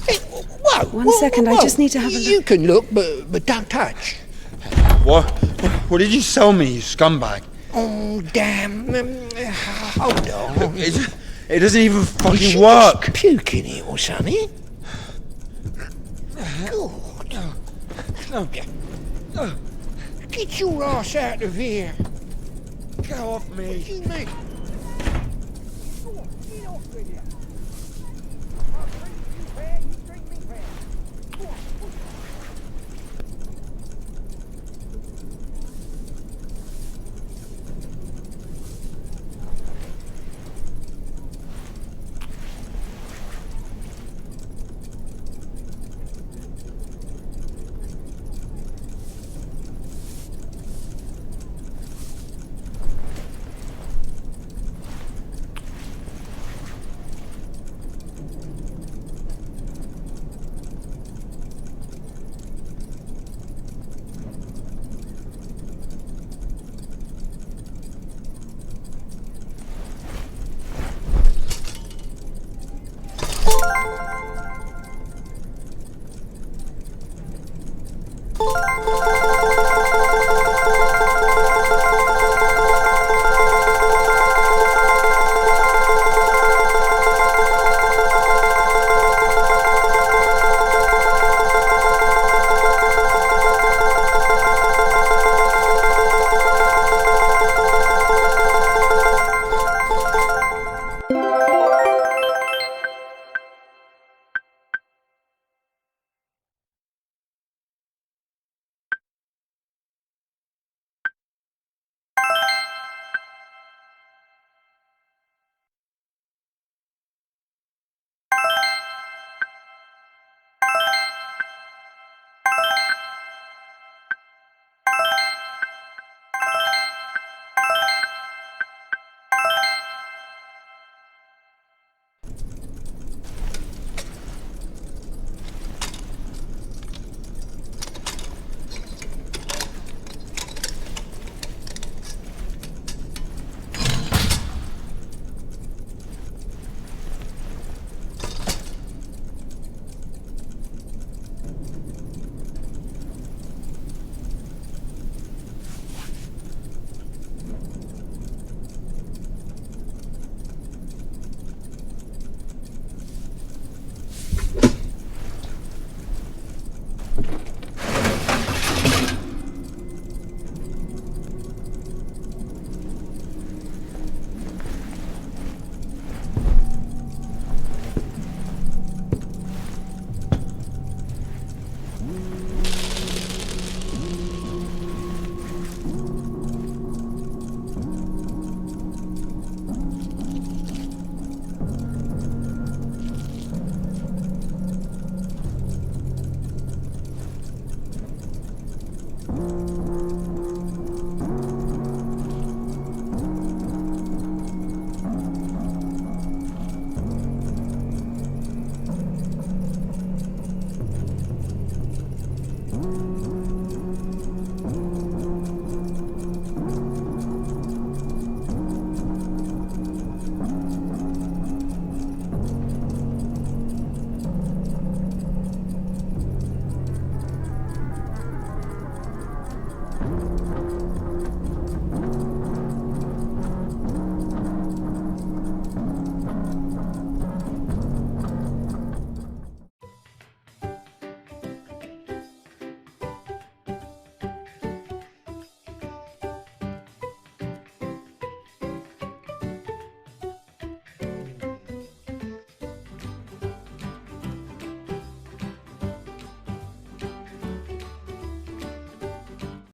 Hey, whoa, One second, I just need to have a look. You can look, but don't touch. What did you sell me, you scumbag? Oh, damn. Hold on. It doesn't even fucking You work. just puke in it or something. God. Get your ass out of here. Go off me. You mean?